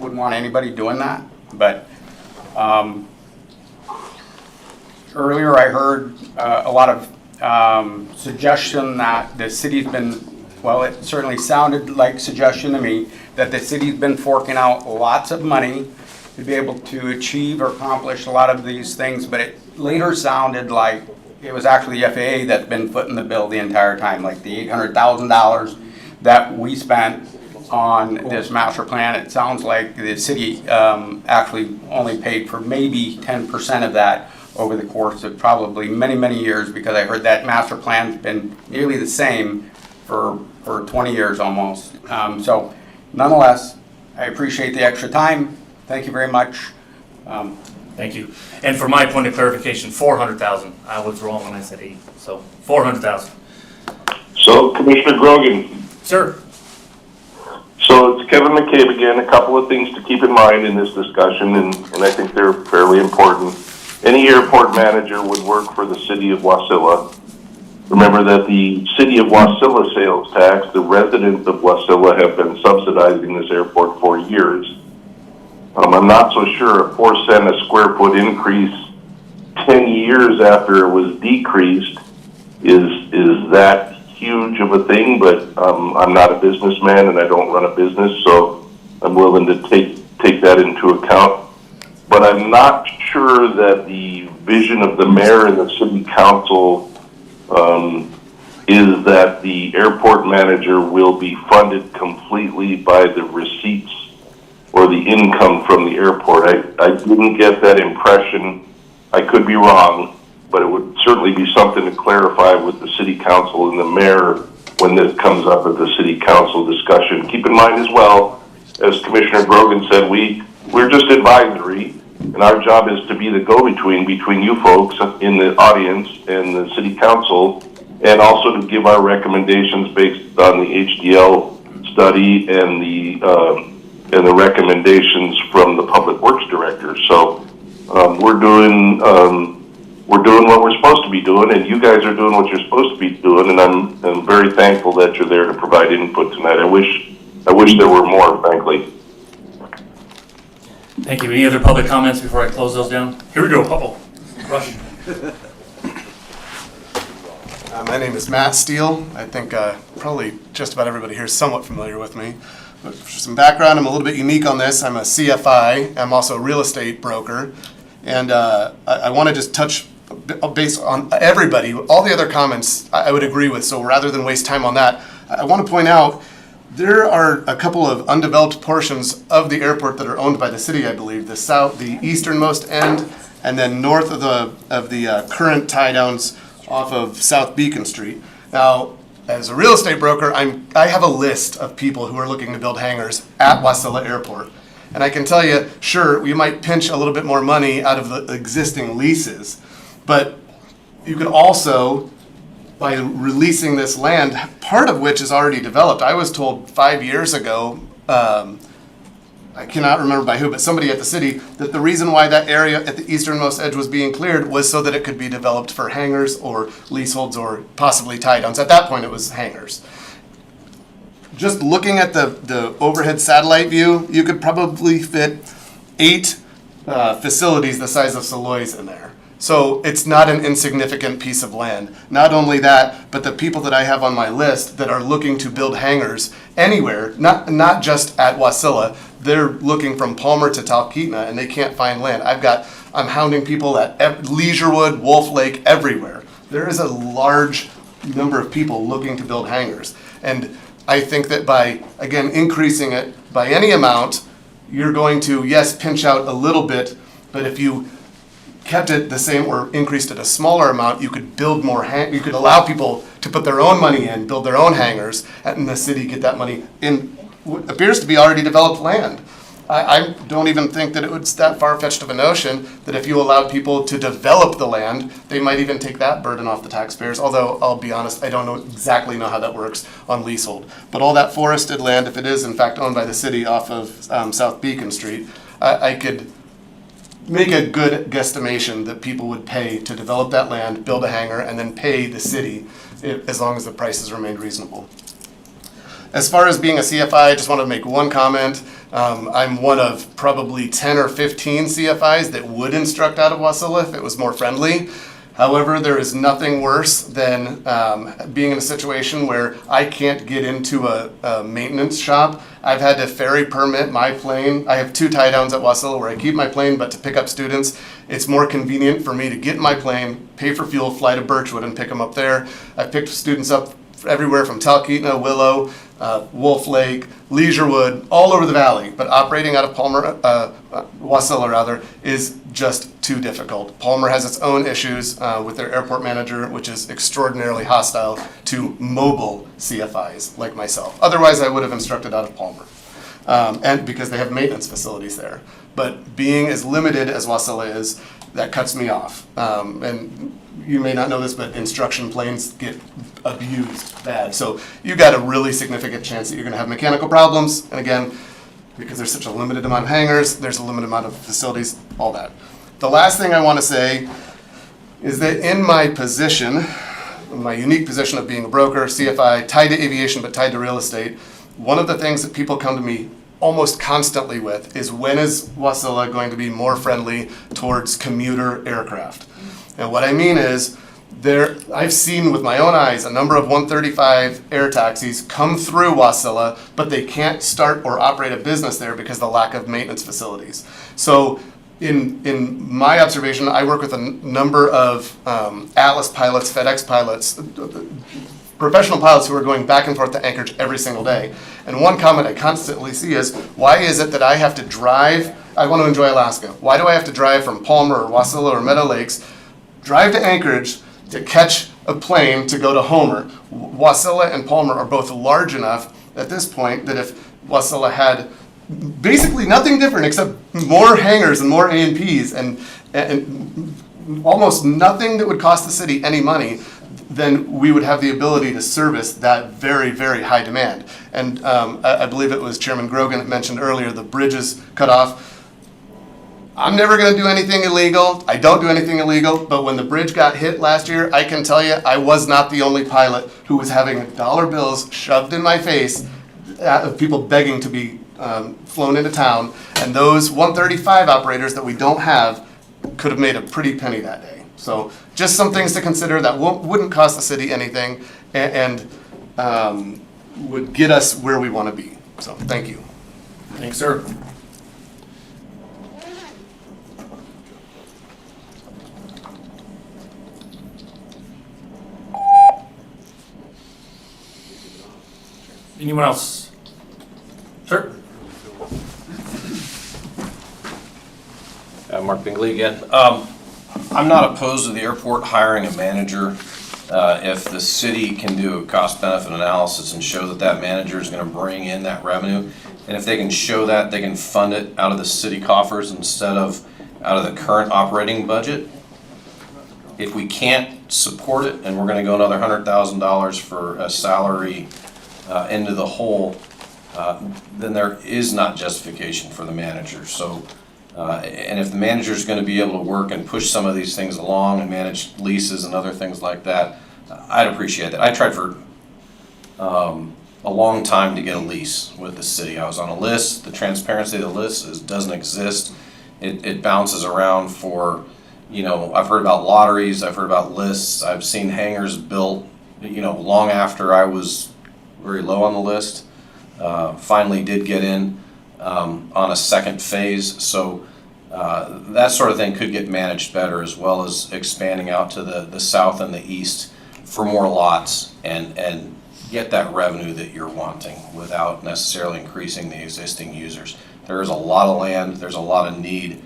wouldn't want anybody doing that. But earlier, I heard a lot of suggestion that the city's been, well, it certainly sounded like suggestion to me that the city's been forking out lots of money to be able to achieve or accomplish a lot of these things, but it later sounded like it was actually the FAA that's been footing the bill the entire time, like the $800,000 that we spent on this master plan. It sounds like the city actually only paid for maybe 10% of that over the course of probably many, many years, because I heard that master plan's been nearly the same for 20 years almost. So nonetheless, I appreciate the extra time. Thank you very much. Thank you. And for my point of clarification, 400,000. I was wrong when I said 8. So 400,000. So Commissioner Grogan. Sir. So it's Kevin McCabe again. A couple of things to keep in mind in this discussion, and I think they're fairly important. Any airport manager would work for the city of Wasilla. Remember that the city of Wasilla sales tax, the residents of Wasilla have been subsidizing this airport for years. I'm not so sure a 4 cent a square foot increase 10 years after it was decreased is that huge of a thing, but I'm not a businessman and I don't run a business, so I'm willing to take that into account. But I'm not sure that the vision of the mayor and the city council is that the airport manager will be funded completely by the receipts or the income from the airport. I didn't get that impression. I could be wrong, but it would certainly be something to clarify with the city council and the mayor when this comes up at the city council discussion. Keep in mind as well, as Commissioner Grogan said, we're just advisory, and our job is to be the go-between between you folks in the audience and the city council, and also to give our recommendations based on the HDL study and the recommendations from the Public Works Director. So we're doing what we're supposed to be doing, and you guys are doing what you're supposed to be doing, and I'm very thankful that you're there to provide input tonight. I wish there were more, frankly. Thank you. Any other public comments before I close those down? Here we go. Uh-oh. Rush. My name is Matt Steele. I think probably just about everybody here is somewhat familiar with me. But for some background, I'm a little bit unique on this. I'm a CFI. I'm also a real estate broker. And I want to just touch based on everybody, all the other comments I would agree with. So rather than waste time on that, I want to point out there are a couple of undeveloped portions of the airport that are owned by the city, I believe. The easternmost end, and then north of the current tie downs off of South Beacon Street. Now, as a real estate broker, I have a list of people who are looking to build hangars at Wasilla Airport. And I can tell you, sure, we might pinch a little bit more money out of the existing leases, but you could also, by releasing this land, part of which is already developed. I was told 5 years ago, I cannot remember by who, but somebody at the city, that the reason why that area at the easternmost edge was being cleared was so that it could be developed for hangars or leaseholds or possibly tie downs. At that point, it was hangars. Just looking at the overhead satellite view, you could probably fit 8 facilities the size of Saloy's in there. So it's not an insignificant piece of land. Not only that, but the people that I have on my list that are looking to build hangars anywhere, not just at Wasilla, they're looking from Palmer to Talkeetna and they can't find land. I'm hounding people at Leisurewood, Wolf Lake, everywhere. There is a large number of people looking to build hangars. And I think that by, again, increasing it by any amount, you're going to, yes, pinch out a little bit, but if you kept it the same or increased it a smaller amount, you could build more, you could allow people to put their own money in, build their own hangars, and the city get that money in what appears to be already developed land. I don't even think that it's that far-fetched of a notion that if you allowed people to develop the land, they might even take that burden off the taxpayers, although I'll be honest, I don't exactly know how that works on leasehold. But all that forested land, if it is in fact owned by the city off of South Beacon Street, I could make a good guesstimation that people would pay to develop that land, build a hangar, and then pay the city as long as the prices remained reasonable. As far as being a CFI, I just want to make one comment. I'm one of probably 10 or 15 CFIs that would instruct out of Wasilla if it was more friendly. However, there is nothing worse than being in a situation where I can't get into a maintenance shop. I've had to ferry permit my plane. I have 2 tie downs at Wasilla where I keep my plane, but to pick up students, it's more convenient for me to get in my plane, pay for fuel, fly to Birchwood and pick them up there. I've picked students up everywhere from Talkeetna, Willow, Wolf Lake, Leisurewood, all over the valley. But operating out of Wasilla rather, is just too difficult. Palmer has its own issues with their airport manager, which is extraordinarily hostile to mobile CFIs like myself. Otherwise, I would have instructed out of Palmer, and because they have maintenance facilities there. But being as limited as Wasilla is, that cuts me off. And you may not know this, but instruction planes get abused bad. So you got a really significant chance that you're going to have mechanical problems. And again, because there's such a limited amount of hangars, there's a limited amount of facilities, all that. The last thing I want to say is that in my position, my unique position of being a broker, CFI, tied to aviation but tied to real estate, one of the things that people come to me almost constantly with is when is Wasilla going to be more friendly towards commuter aircraft? And what I mean is, I've seen with my own eyes a number of 135 air taxis come through Wasilla, but they can't start or operate a business there because of the lack of maintenance facilities. So in my observation, I work with a number of Atlas pilots, FedEx pilots, professional pilots who are going back and forth to Anchorage every single day. And one comment I constantly see is, why is it that I have to drive, I want to enjoy Alaska, why do I have to drive from Palmer or Wasilla or Meadow Lakes, drive to Anchorage to catch a plane to go to Homer? Wasilla and Palmer are both large enough at this point that if Wasilla had basically nothing different except more hangars and more A&Ps and almost nothing that would cost the city any money, then we would have the ability to service that very, very high demand. And I believe it was Chairman Grogan that mentioned earlier, the bridges cut off. I'm never going to do anything illegal. I don't do anything illegal, but when the bridge got hit last year, I can tell you I was not the only pilot who was having dollar bills shoved in my face of people begging to be flown into town. And those 135 operators that we don't have could have made a pretty penny that day. So just some things to consider that wouldn't cost the city anything and would get us where we want to be. So, thank you. Thanks, sir. Anyone else? Sir? Mark Bingley again. I'm not opposed to the airport hiring a manager if the city can do a cost-benefit analysis and show that that manager is going to bring in that revenue. And if they can show that, they can fund it out of the city coffers instead of out of the current operating budget. If we can't support it and we're going to go another $100,000 for a salary into the hole, then there is not justification for the manager. So, and if the manager is going to be able to work and push some of these things along and manage leases and other things like that, I'd appreciate that. I tried for a long time to get a lease with the city. I was on a list. The transparency of the list doesn't exist. It bounces around for, you know, I've heard about lotteries, I've heard about lists, I've seen hangars built, you know, long after I was very low on the list. Finally did get in on a second phase, so that sort of thing could get managed better, as well as expanding out to the south and the east for more lots and get that revenue that you're wanting without necessarily increasing the existing users. There is a lot of land, there's a lot of need.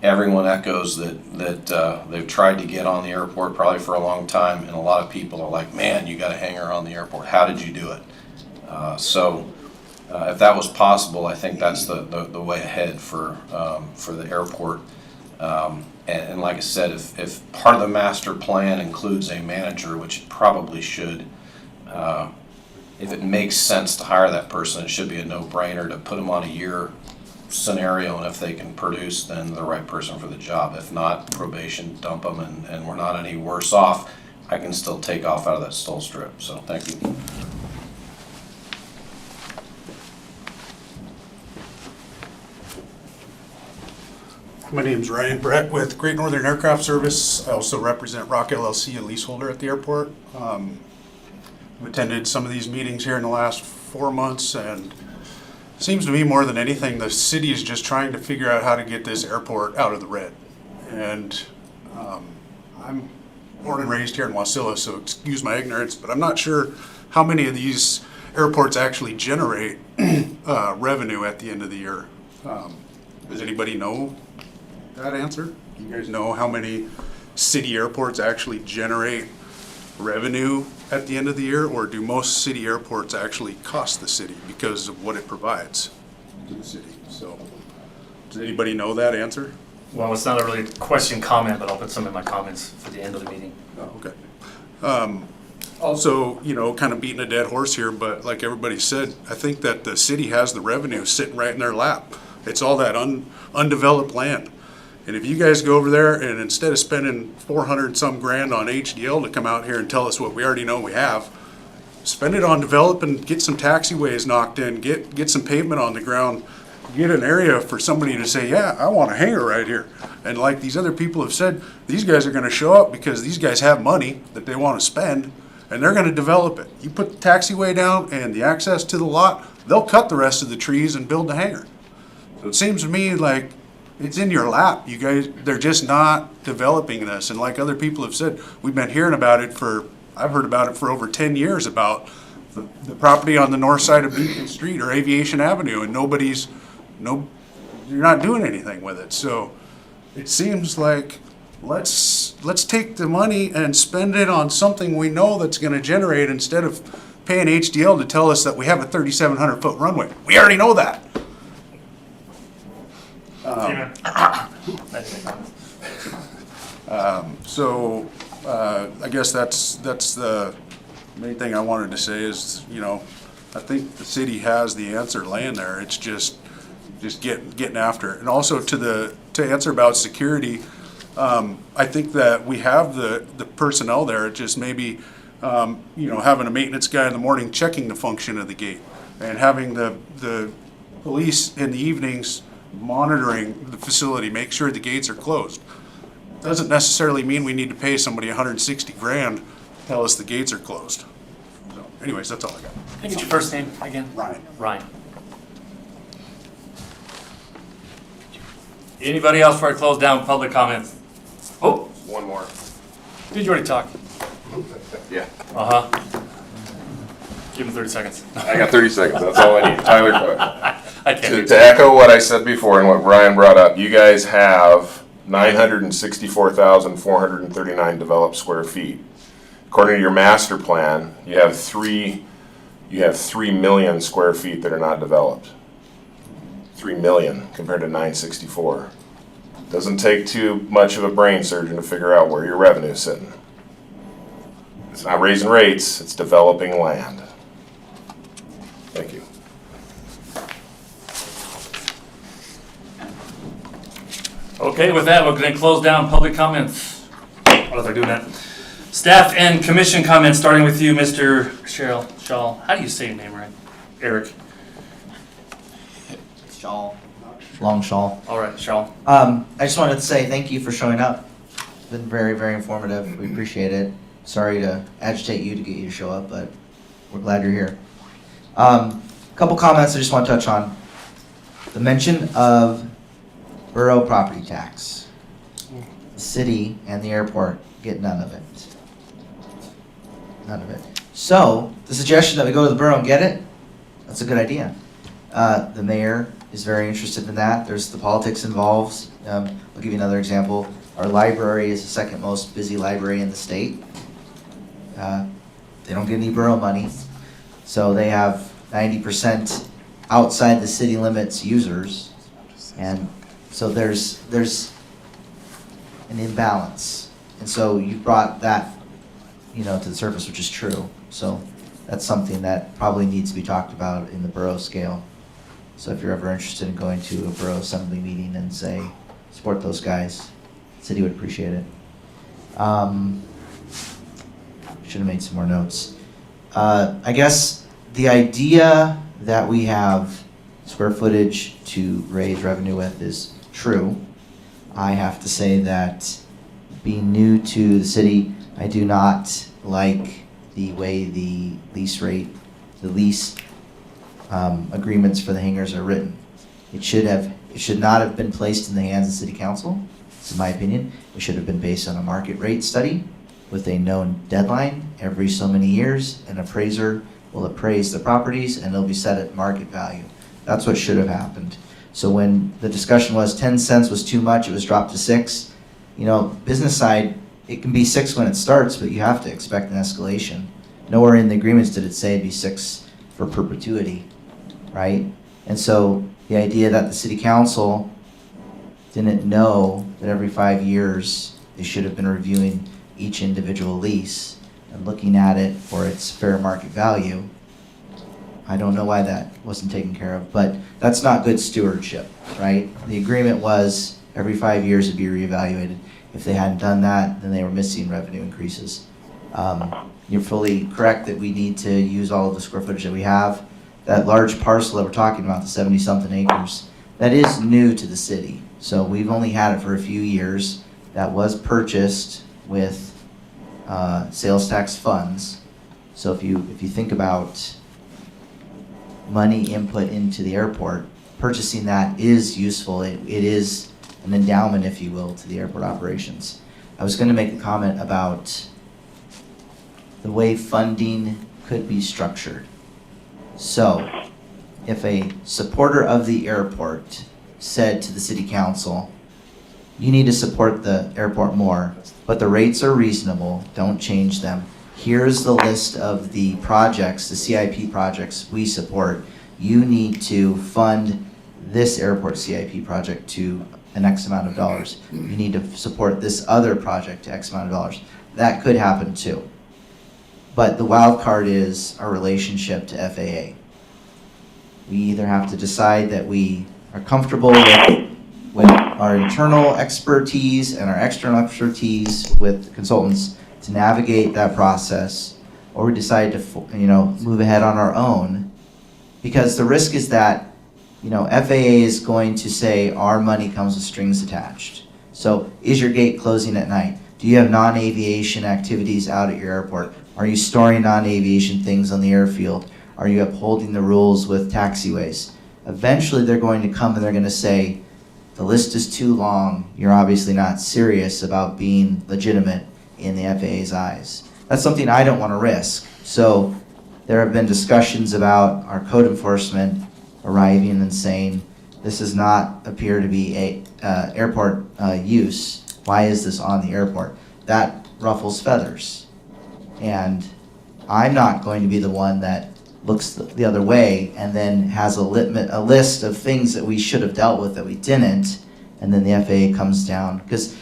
Everyone echoes that they've tried to get on the airport probably for a long time, and a lot of people are like, man, you got a hangar on the airport, how did you do it? If that was possible, I think that's the way ahead for the airport. And like I said, if part of the master plan includes a manager, which it probably should, if it makes sense to hire that person, it should be a no-brainer to put them on a year scenario, and if they can produce, then the right person for the job. If not, probation, dump them, and we're not any worse off. I can still take off out of that stall strip. So thank you. My name's Ryan Brett with Great Northern Aircraft Service. I also represent Rock LLC, a leaseholder at the airport. I've attended some of these meetings here in the last 4 months, and it seems to me more than anything, the city is just trying to figure out how to get this airport out of the red. And I'm born and raised here in Wasilla, so excuse my ignorance, but I'm not sure how many of these airports actually generate revenue at the end of the year. Does anybody know that answer? Do you guys know how many city airports actually generate revenue at the end of the year, or do most city airports actually cost the city because of what it provides to the city? So, does anybody know that answer? Well, it's not a really question comment, but I'll put some in my comments for the end of the meeting. Oh, okay. Also, you know, kind of beating a dead horse here, but like everybody said, I think that the city has the revenue sitting right in their lap. It's all that undeveloped land. And if you guys go over there and instead of spending 400 some grand on HDL to come out here and tell us what we already know we have, spend it on developing, get some taxiways knocked in, get some pavement on the ground, get an area for somebody to say, yeah, I want a hangar right here. And like these other people have said, these guys are gonna show up because these guys have money that they wanna spend, and they're gonna develop it. You put the taxiway down and the access to the lot, they'll cut the rest of the trees and build the hangar. So it seems to me like it's in your lap. You guys, they're just not developing this. And like other people have said, we've been hearing about it I've heard about it for over 10 years about the property on the north side of Beacon Street or Aviation Avenue, and you're not doing anything with it. So it seems like let's take the money and spend it on something we know that's gonna generate, instead of paying HDL to tell us that we have a 3,700 foot runway. We already know that. I guess that's the main thing I wanted to say is, you know, I think the city has the answer laying there. It's just getting after it. And also to answer about security, I think that we have the personnel there. It just maybe, you know, having a maintenance guy in the morning checking the function of the gate, and having the police in the evenings monitoring the facility, make sure the gates are closed. Doesn't necessarily mean we need to pay somebody 160 grand to tell us the gates are closed. So anyways, that's all I got. Can I get your first name again? Ryan. Ryan. Anybody else before I close down public comments? Oh, One more. did you already talk? Yeah. Uh-huh. Give him 30 seconds. I got 30 seconds. That's all I need. Tyler Cook. I can't. To echo what I said before and what Brian brought up, you guys have 964,439 developed square feet. According to your master plan, you have 3 million square feet that are not developed. 3 million compared to 964. Doesn't take too much of a brain surgeon to figure out where your revenue is sitting. It's not raising rates, it's developing land. Thank you. Okay, with that, we're going to close down public comments. What was I doing that? Staff and commission comments, starting with you, Mr. Shaw. How do you say your name right? Eric. Shawl. Long Shawl. All right, Shaw. I just wanted to say thank you for showing up. It's been very, very informative. We appreciate it. Sorry to agitate you to get you to show up, but we're glad you're here. Couple comments I just want to touch on. The mention of borough property tax. The city and the airport get none of it. None of it. So, the suggestion that we go to the borough and get it, that's a good idea. The mayor is very interested in that. There's the politics involved. I'll give you another example. Our library is the second most busy library in the state. They don't get any borough money. So they have 90% outside the city limits users. And so there's an imbalance. And so you brought that, to the surface, which is true. So that's something that probably needs to be talked about in the borough scale. So if you're ever interested in going to a borough assembly meeting and say, support those guys, the city would appreciate it. Should have made some more notes. I guess the idea that we have square footage to raise revenue with is true. I have to say that being new to the city, I do not like the way the lease agreements for the hangars are written. It should not have been placed in the hands of the city council. This is my opinion. It should have been based on a market rate study with a known deadline every so many years. An appraiser will appraise the properties and they'll be set at market value. That's what should have happened. So when the discussion was 10 cents was too much, it was dropped to 6. Business side, it can be 6 when it starts, but you have to expect an escalation. Nowhere in the agreements did it say it'd be 6 for perpetuity, right? And so the idea that the city council didn't know that every 5 years they should have been reviewing each individual lease and looking at it for its fair market value, I don't know why that wasn't taken care of, but that's not good stewardship, right? The agreement was every 5 years it'd be reevaluated. If they hadn't done that, then they were missing revenue increases. You're fully correct that we need to use all of the square footage that we have. That large parcel that we're talking about, the 70-something acres, that is new to the city. So we've only had it for a few years. That was purchased with sales tax funds. So if you think about money input into the airport, purchasing that is useful. It is an endowment, if you will, to the airport operations. I was going to make a comment about the way funding could be structured. So, if a supporter of the airport said to the city council, you need to support the airport more, but the rates are reasonable, don't change them. Here's the list of the projects, the CIP projects we support. You need to fund this airport CIP project to an X amount of dollars. You need to support this other project to X amount of dollars. That could happen too. But the wild card is our relationship to FAA. We either have to decide that we are comfortable with our internal expertise and our external expertise with consultants to navigate that process, or we decide to move ahead on our own, because the risk is that FAA is going to say our money comes with strings attached. So is your gate closing at night? Do you have non-aviation activities out at your airport? Are you storing non-aviation things on the airfield? Are you upholding the rules with taxiways? Eventually they're going to come and they're going to say, the list is too long, you're obviously not serious about being legitimate in the FAA's eyes. That's something I don't want to risk. So there have been discussions about our code enforcement arriving and saying, this does not appear to be a airport use. Why is this on the airport? That ruffles feathers. And I'm not going to be the one that looks the other way and then has a list of things that we should have dealt with that we didn't, and then the FAA comes down. Because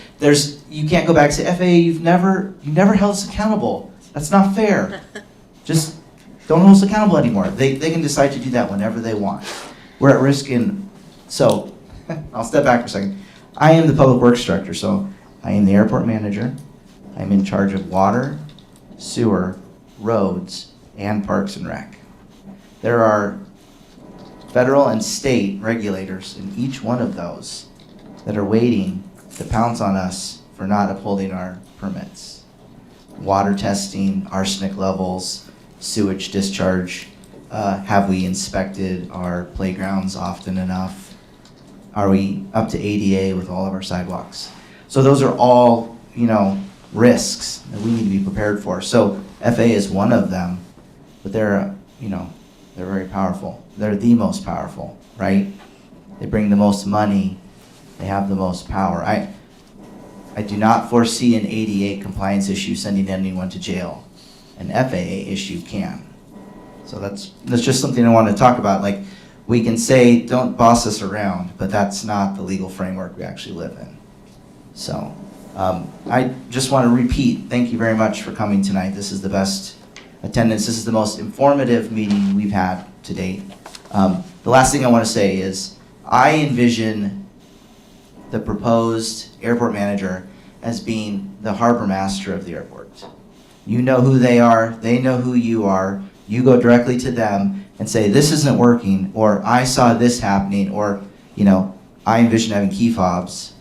you can't go back and say, FAA, you've never held us accountable. That's not fair. Just don't hold us accountable anymore. They can decide to do that whenever they want. We're at risk so I'll step back for a second. I am the public works director, so I am the airport manager. I'm in charge of water, sewer, roads, and parks and rec. There are federal and state regulators in each one of those that are waiting to pounce on us for not upholding our permits. Water testing, arsenic levels, sewage discharge. Have we inspected our playgrounds often enough? Are we up to ADA with all of our sidewalks? So those are all, risks that we need to be prepared for. So FAA is one of them, but they're very powerful. They're the most powerful, right? They bring the most money. They have the most power. I do not foresee an ADA compliance issue sending anyone to jail. An FAA issue can. So that's just something I want to talk about. Like, we can say, don't boss us around, but that's not the legal framework we actually live in. So I just want to repeat, thank you very much for coming tonight. This is the best attendance. This is the most informative meeting we've had to date. The last thing I want to say is I envision the proposed airport manager as being the harbor master of the airport. You know who they are, they know who you are. You go directly to them and say, this isn't working, or I saw this happening, or, I envision having key fobs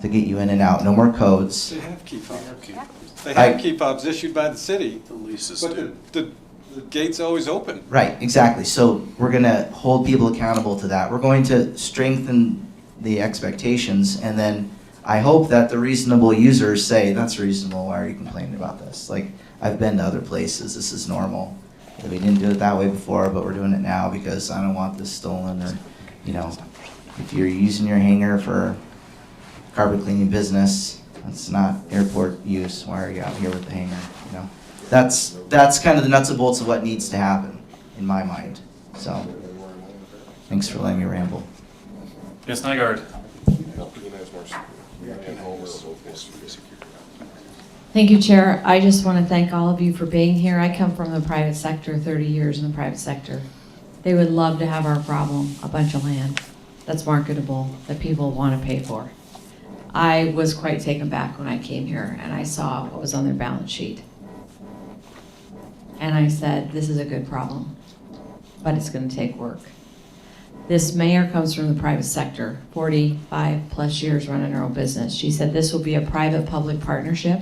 to get you in and out. No more codes. They have key fobs. They have key fobs issued by the city. The leases But do. the gate's always open. Right, exactly. So we're going to hold people accountable to that. We're going to strengthen the expectations, and then I hope that the reasonable users say, that's reasonable, why are you complaining about this? Like, I've been to other places, this is normal. We didn't do it that way before, but we're doing it now because I don't want this stolen, or, if you're using your hangar for carpet cleaning business, that's not airport use, why are you out here with the hangar, That's kind of the nuts and bolts of what needs to happen, in my mind. So, thanks for letting me ramble. Yes, Nygaard. Thank you, Chair. I just want to thank all of you for being here. I come from the private sector, 30 years in the private sector. They would love to have our problem, a bunch of land that's marketable, that people want to pay for. I was quite taken back when I came here and I saw what was on their balance sheet. And I said, this is a good problem, but it's going to take work. This mayor comes from the private sector, 45 plus years running her own business. She said this will be a private-public partnership.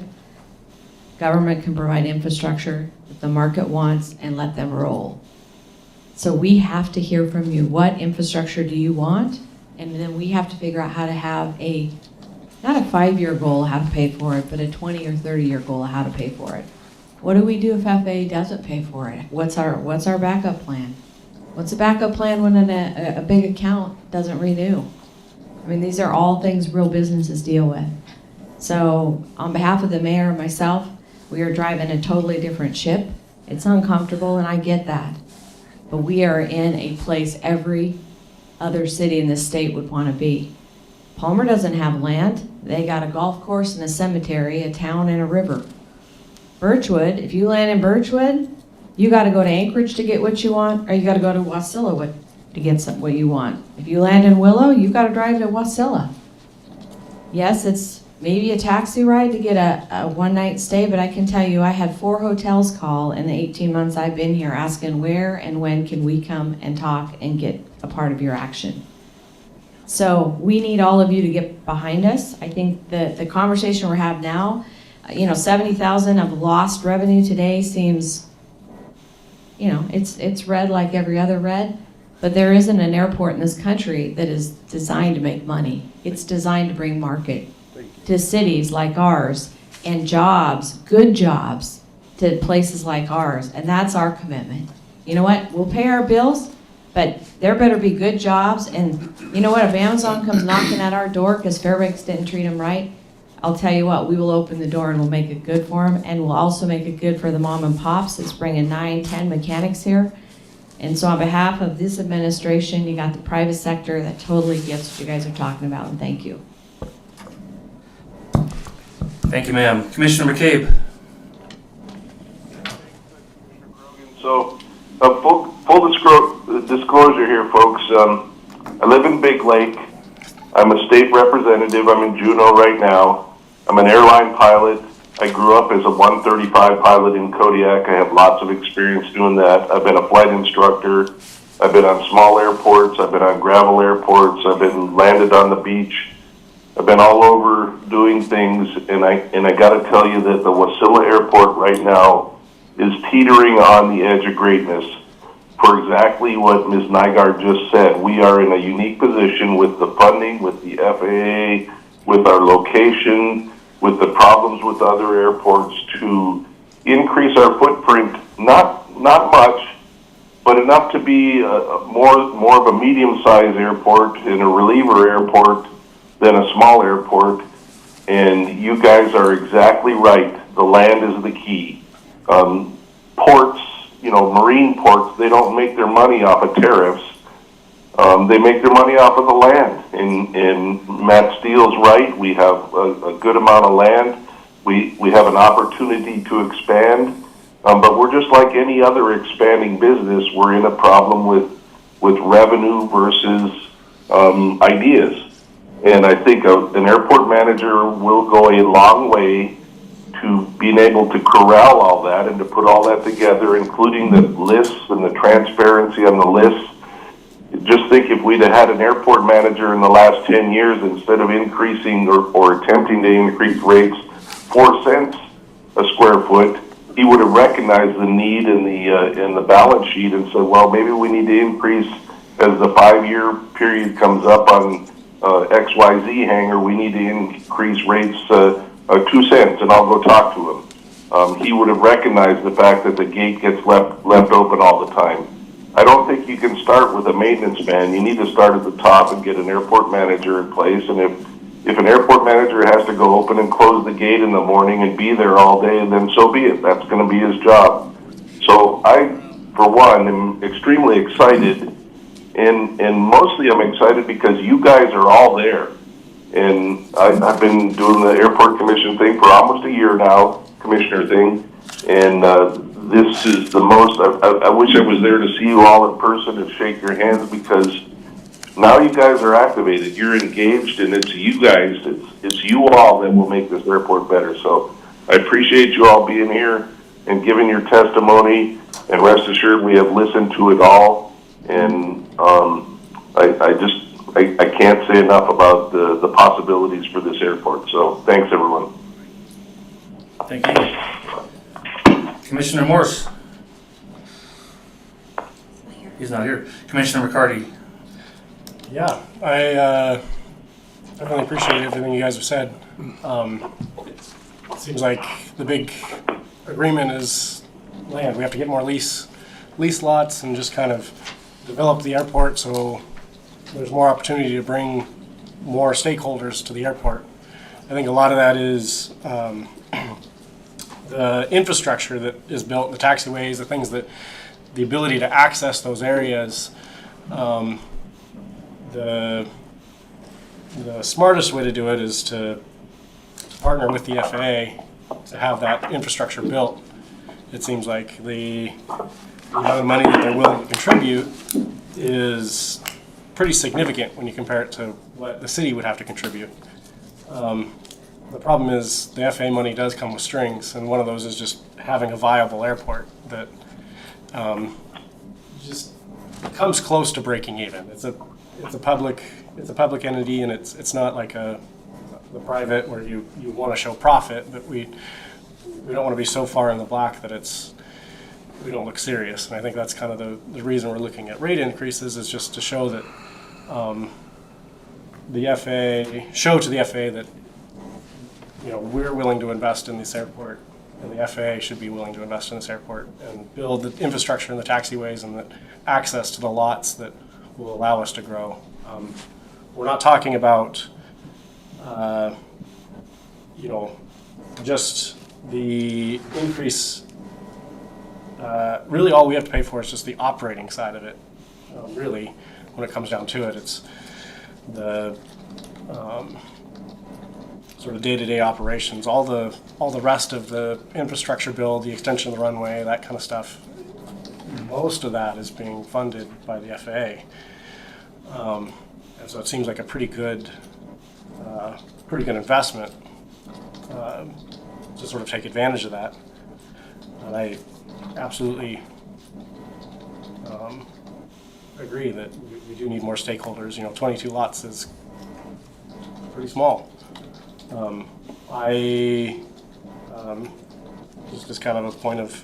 Government can provide infrastructure that the market wants and let them roll. So we have to hear from you. What infrastructure do you want? And then we have to figure out how to have not a 5-year goal how to pay for it, but a 20 or 30-year goal how to pay for it. What do we do if FAA doesn't pay for it? What's our backup plan? What's a backup plan when a big account doesn't renew? I mean, these are all things real businesses deal with. So on behalf of the mayor and myself, we are driving a totally different ship. It's uncomfortable, and I get that. But we are in a place every other city in this state would want to be. Palmer doesn't have land. They got a golf course and a cemetery, a town and a river. Birchwood, if you land in Birchwood, you got to go to Anchorage to get what you want, or you got to go to Wasilla to get what you want. If you land in Willow, you got to drive to Wasilla. Yes, it's maybe a taxi ride to get a one-night stay, but I can tell you I had 4 hotels call in the 18 months I've been here asking where and when can we come and talk and get a part of your action. So we need all of you to get behind us. I think that the conversation we're having now, 70,000 of lost revenue today seems, it's red like every other red, but there isn't an airport in this country that is designed to make money. It's designed to bring market to cities like ours and jobs, good jobs, to places like ours. And that's our commitment. You know what? We'll pay our bills, but there better be good jobs. And you know what? If Amazon comes knocking at our door because Fairbanks didn't treat them right, I'll tell you what, we will open the door and we'll make it good for them. And we'll also make it good for the mom and pops that's bringing 9, 10 mechanics here. And so on behalf of this administration, you got the private sector that totally gets what you guys are talking about, and thank you. Thank you, ma'am. Commissioner McCabe. So, full disclosure here, folks. I live in Big Lake. I'm a state representative. I'm in Juneau right now. I'm an airline pilot. I grew up as a 135 pilot in Kodiak. I have lots of experience doing that. I've been a flight instructor. I've been on small airports. I've been on gravel airports. I've been landed on the beach. I've been all over doing things, and I got to tell you that the Wasilla Airport right now is teetering on the edge of greatness. For exactly what Ms. Nygaard just said, we are in a unique position with the funding, with the FAA, with our location, with the problems with other airports to increase our footprint, not much, but enough to be more of a medium-sized airport and a reliever airport than a small airport. And you guys are exactly right. The land is the key. Ports, marine ports, they don't make their money off of tariffs. They make their money off of the land. And Matt Steele's right. We have a good amount of land. We have an opportunity to expand. But we're just like any other expanding business. We're in a problem with revenue versus ideas. And I think an airport manager will go a long way to being able to corral all that and to put all that together, including the lists and the transparency on the lists. Just think if we'd have had an airport manager in the last 10 years, instead of increasing or attempting to increase rates 4 cents a square foot, he would have recognized the need in the balance sheet and said, well, maybe we need to increase as the 5-year period comes up on XYZ hangar, we need to increase rates 2 cents, and I'll go talk to him. He would have recognized the fact that the gate gets left open all the time. I don't think you can start with a maintenance man. You need to start at the top and get an airport manager in place. And if an airport manager has to go open and close the gate in the morning and be there all day, then so be it. That's going to be his job. So I, for one, am extremely excited. And mostly I'm excited because you guys are all there. And I've been doing the airport commission thing for almost a year now, commissioner thing. And this is the most, I wish I was there to see you all in person and shake your hands, because now you guys are activated. You're engaged, and it's you guys, it's you all that will make this airport better. So I appreciate you all being here and giving your testimony. And rest assured, we have listened to it all. And I can't say enough about the possibilities for this airport. So thanks, everyone. Thank you. Commissioner Morse. He's not here. Commissioner McCarty. Yeah, I definitely appreciate everything you guys have said. It seems like the big agreement is land. We have to get more lease lots and just kind of develop the airport so there's more opportunity to bring more stakeholders to the airport. I think a lot of that is the infrastructure that is built, the taxiways, the things that, the ability to access those areas. The smartest way to do it is to partner with the FAA to have that infrastructure built. It seems like the amount of money that they're willing to contribute is pretty significant when you compare it to what the city would have to contribute. The problem is the FAA money does come with strings, and one of those is just having a viable airport that just comes close to breaking even. It's a public entity, and it's not like the private where you want to show profit, but we don't want to be so far in the black that we don't look serious. And I think that's kind of the reason we're looking at rate increases, is just to show that the FAA, show to the FAA that, you know, we're willing to invest in this airport, and the FAA should be willing to invest in this airport and build the infrastructure and the taxiways and the access to the lots that will allow us to grow. We're not talking about, you know, just the increase. Really, all we have to pay for is just the operating side of it. Really, when it comes down to it, it's the sort of day-to-day operations. All the rest of the infrastructure build, the extension of the runway, that kind of stuff. Most of that is being funded by the FAA, and so it seems like a pretty good investment to sort of take advantage of that. And I absolutely agree that we do need more stakeholders. You know, 22 lots is pretty small. Just kind of a point of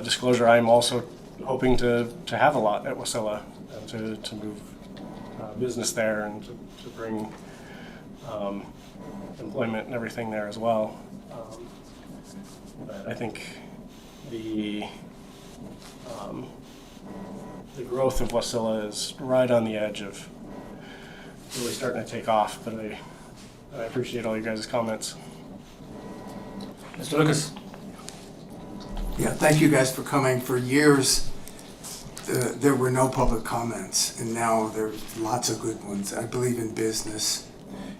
disclosure, I'm also hoping to have a lot at Wasilla and to move business there and to bring employment and everything there as well. But I think the growth of Wasilla is right on the edge of really starting to take off, but I appreciate all you guys' comments. Mr. Lucas? Yeah, thank you guys for coming. For years, there were no public comments, and now there's lots of good ones. I believe in business,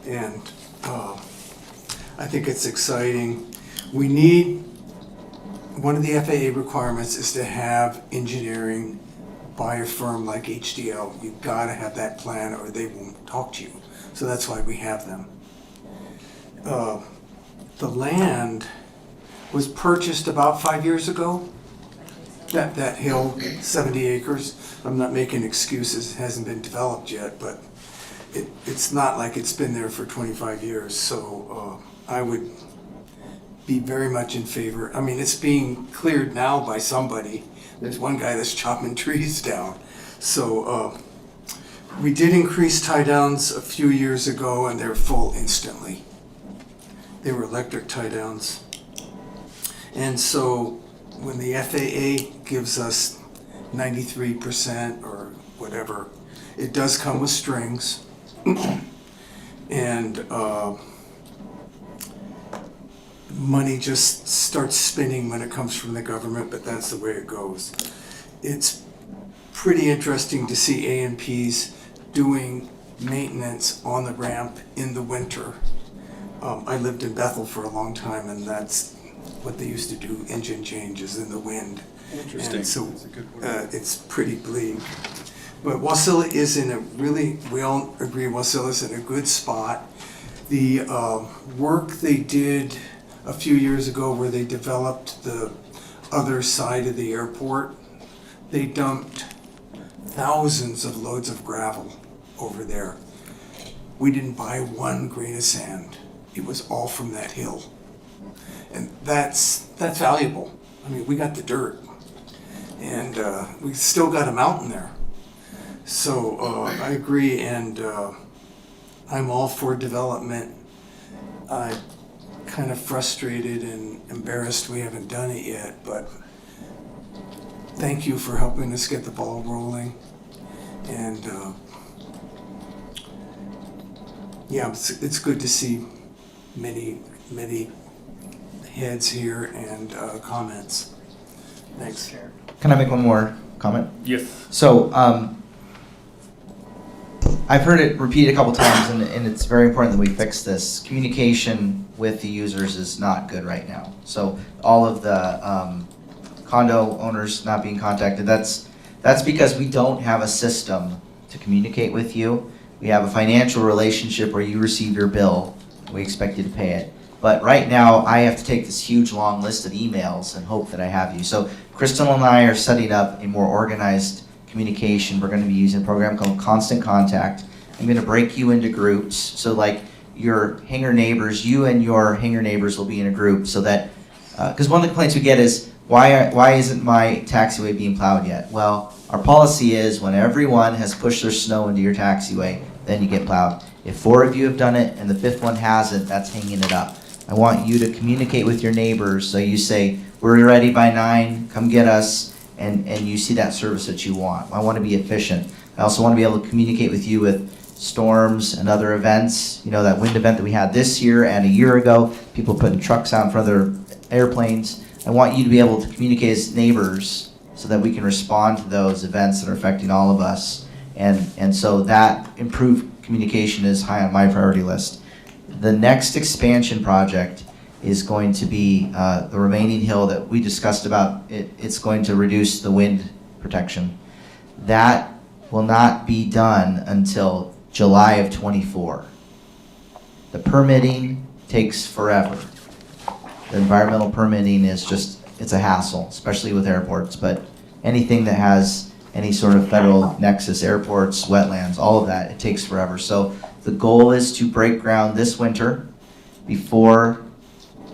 and I think it's exciting. We need, one of the FAA requirements is to have engineering by a firm like HDL. You've got to have that plan or they won't talk to you. So that's why we have them. The land was purchased about 5 years ago. That hill, 70 acres. I'm not making excuses, it hasn't been developed yet, but it's not like it's been there for 25 years. So I would be very much in favor. I mean, it's being cleared now by somebody. There's one guy that's chopping trees down. So we did increase tie downs a few years ago and they're full instantly. They were electric tie downs. And so when the FAA gives us 93% or whatever, it does come with strings. And money just starts spinning when it comes from the government, but that's the way it goes. It's pretty interesting to see A&Ps doing maintenance on the ramp in the winter. I lived in Bethel for a long time, and that's what they used to do, engine changes in the wind. Interesting. And so it's pretty bleak. But Wasilla is in a really, we all agree Wasilla's in a good spot. The work they did a few years ago where they developed the other side of the airport, they dumped thousands of loads of gravel over there. We didn't buy one grain of sand. It was all from that hill. And that's valuable. I mean, we got the dirt, and we still got a mountain there. So I agree, and I'm all for development. I'm kind of frustrated and embarrassed we haven't done it yet, but thank you for helping us get the ball rolling. And yeah, it's good to see many heads here and comments. Thanks. Can I make one more comment? Yes. So, I've heard it repeated a couple times, and it's very important that we fix this. Communication with the users is not good right now. So, all of the condo owners not being contacted, that's because we don't have a system to communicate with you. We have a financial relationship where you receive your bill, we expect you to pay it. But right now, I have to take this huge long list of emails and hope that I have you. So Crystal and I are setting up a more organized communication. We're going to be using a program called Constant Contact. I'm going to break you into groups. So like your hangar neighbors, you and your hangar neighbors will be in a group so that, because one of the complaints we get is, why isn't my taxiway being plowed yet? Well, our policy is when everyone has pushed their snow into your taxiway, then you get plowed. If 4 of you have done it and the 5th one hasn't, that's hanging it up. I want you to communicate with your neighbors, so you say, we're ready by 9, come get us, and you see that service that you want. I want to be efficient. I also want to be able to communicate with you with storms and other events. You know, that wind event that we had this year and a year ago, people putting trucks out in front of their airplanes. I want you to be able to communicate as neighbors so that we can respond to those events that are affecting all of us. And so that improved communication is high on my priority list. The next expansion project is going to be the remaining hill that we discussed about. It's going to reduce the wind protection. That will not be done until July of '24. The permitting takes forever. The environmental permitting is just, it's a hassle, especially with airports, but anything that has any sort of federal nexus, airports, wetlands, all of that, it takes forever. So the goal is to break ground this winter before,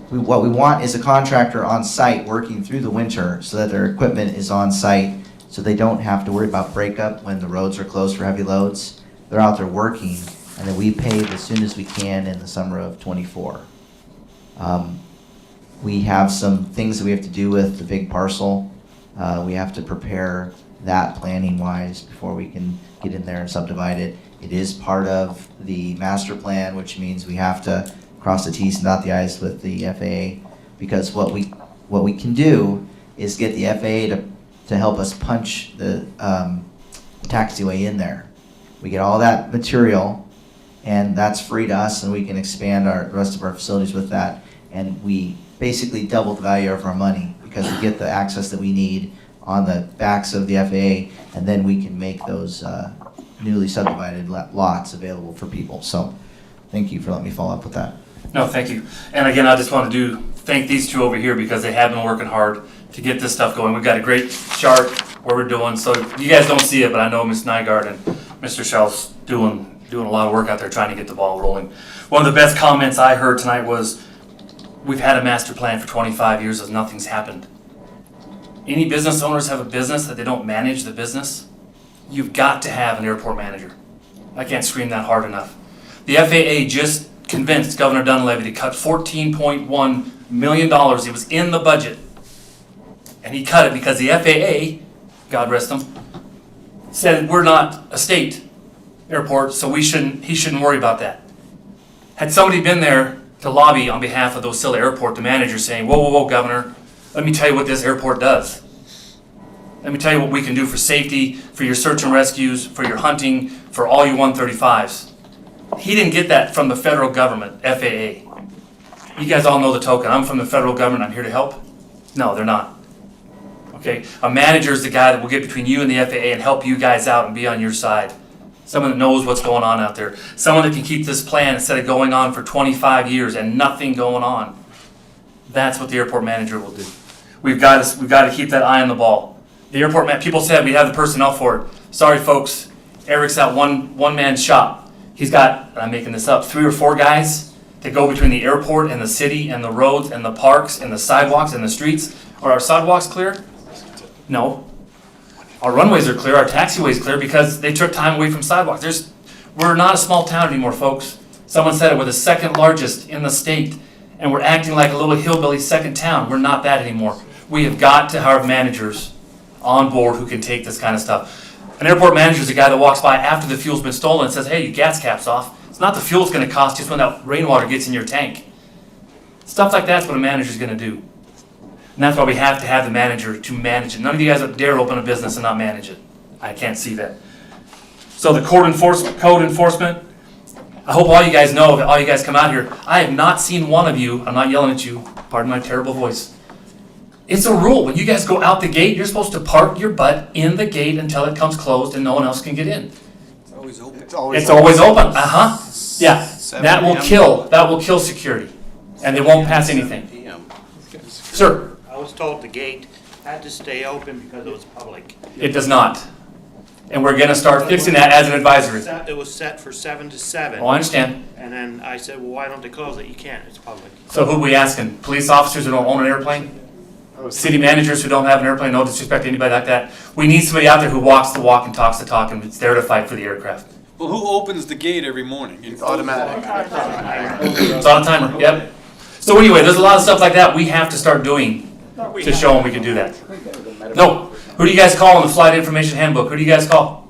what we want is a contractor on site working through the winter so that their equipment is on site so they don't have to worry about breakup when the roads are closed for heavy loads. They're out there working, and then we pave as soon as we can in the summer of '24. We have some things that we have to do with the big parcel. We have to prepare that planning-wise before we can get in there and subdivide it. It is part of the master plan, which means we have to cross the T's and dot the I's with the FAA, because what we can do is get the FAA to help us punch the taxiway in there. We get all that material, and that's free to us, and we can expand the rest of our facilities with that. And we basically double the value of our money because we get the access that we need on the backs of the FAA, and then we can make those newly subdivided lots available for people. So thank you for letting me follow up with that. No, thank you. And again, I just want to thank these two over here because they have been working hard to get this stuff going. We've got a great chart where we're doing. So you guys don't see it, but I know Ms. Nygaard and Mr. Schell's doing a lot of work out there trying to get the ball rolling. One of the best comments I heard tonight was, we've had a master plan for 25 years as nothing's happened. Any business owners have a business that they don't manage the business? You've got to have an airport manager. I can't scream that hard enough. The FAA just convinced Governor Dunleavy to cut $14.1 million. It was in the budget. And he cut it because the FAA, God rest them, said we're not a state airport, so he shouldn't worry about that. Had somebody been there to lobby on behalf of the Wasilla Airport, the manager saying, whoa, Governor, let me tell you what this airport does. Let me tell you what we can do for safety, for your search and rescues, for your hunting, for all your 135s. He didn't get that from the federal government, FAA. You guys all know the token. I'm from the federal government. I'm here to help. No, they're not. Okay, a manager is the guy that will get between you and the FAA and help you guys out and be on your side. Someone that knows what's going on out there. Someone that can keep this plan instead of going on for 25 years and nothing going on. That's what the airport manager will do. We've got to keep that eye on the ball. The airport people said we have the personnel for it. Sorry, folks. Eric's at one-man shop. He's got, I'm making this up, 3 or 4 guys to go between the airport and the city and the roads and the parks and the sidewalks and the streets. Are our sidewalks clear? No. Our runways are clear, our taxiways clear because they took time away from sidewalks. We're not a small town anymore, folks. Someone said it, we're the second largest in the state, and we're acting like a little hillbilly second town. We're not that anymore. We have got to have managers on board who can take this kind of stuff. An airport manager is a guy that walks by after the fuel's been stolen and says, hey, your gas cap's off. It's not the fuel it's going to cost you, it's when that rainwater gets in your tank. Stuff like that's what a manager's going to do. And that's why we have to have the manager to manage it. None of you guys would dare open a business and not manage it. I can't see that. So the code enforcement, I hope all you guys know, all you guys come out here, I have not seen one of you, I'm not yelling at you, pardon my terrible voice. It's a rule. When you guys go out the gate, you're supposed to park your butt in the gate until it comes closed and no one else can get in. It's always open. It's always open. Yeah. That will kill security. And they won't pass anything. Sir. I was told the gate had to stay open because it was public. It does not. And we're going to start fixing that as an advisory. It was set for 7 to 7. Oh, I understand. And then I said, well, why don't they close it? You can't, it's public. So who are we asking? Police officers who don't own an airplane? City managers who don't have an airplane? No disrespect to anybody like that. We need somebody out there who walks the walk and talks the talk and is there to fight for the aircraft. Well, who opens the gate every morning? It's automatic. It's on a timer, yep. So anyway, there's a lot of stuff like that we have to start doing to show them we can do that. No, who do you guys call in the flight information handbook? Who do you guys call?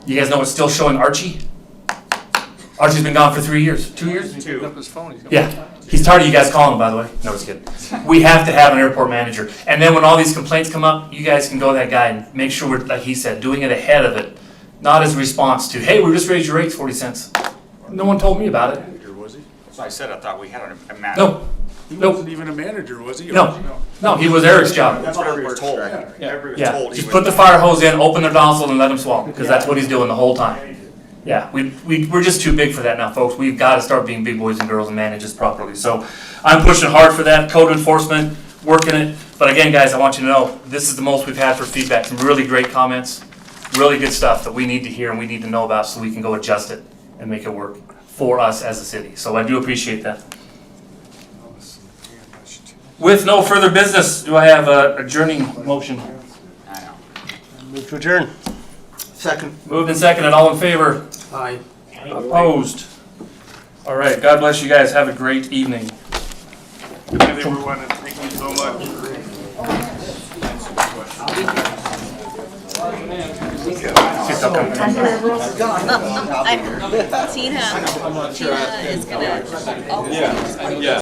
You guys know it's still showing Archie? Archie's been gone for 3 years, 2 years? Yeah, he's tired of you guys calling him, by the way. No, just kidding. We have to have an airport manager. And then when all these complaints come up, you guys can go to that guy and make sure we're, like he said, doing it ahead of it. Not as a response to, hey, we just raised your rates 40 cents. No one told me about it. So I said I thought we had a manager. No. He Nope. wasn't even a manager, was he? No, he was Eric's job. That's what everybody was told. Everybody was Yeah, told he just was- put the fire hose in, open their nozzle, and let him swallow, because that's what he's doing the whole time. Yeah, we're just too big for that now, folks. We've got to start being big boys and girls and manage this properly. So I'm pushing hard for that, code enforcement, working it. But again, guys, I want you to know, this is the most we've had for feedback. Some really great comments, really good stuff that we need to hear and we need to know about so we can go adjust it and make it work for us as a city. So I do appreciate that. With no further business, do I have a adjourning motion? Move to adjourn. Second. Moved and seconded, all in favor? Aye. Opposed? All right, God bless you guys. Have a great evening. Everyone, thank you so much. Tina is gonna. Yeah.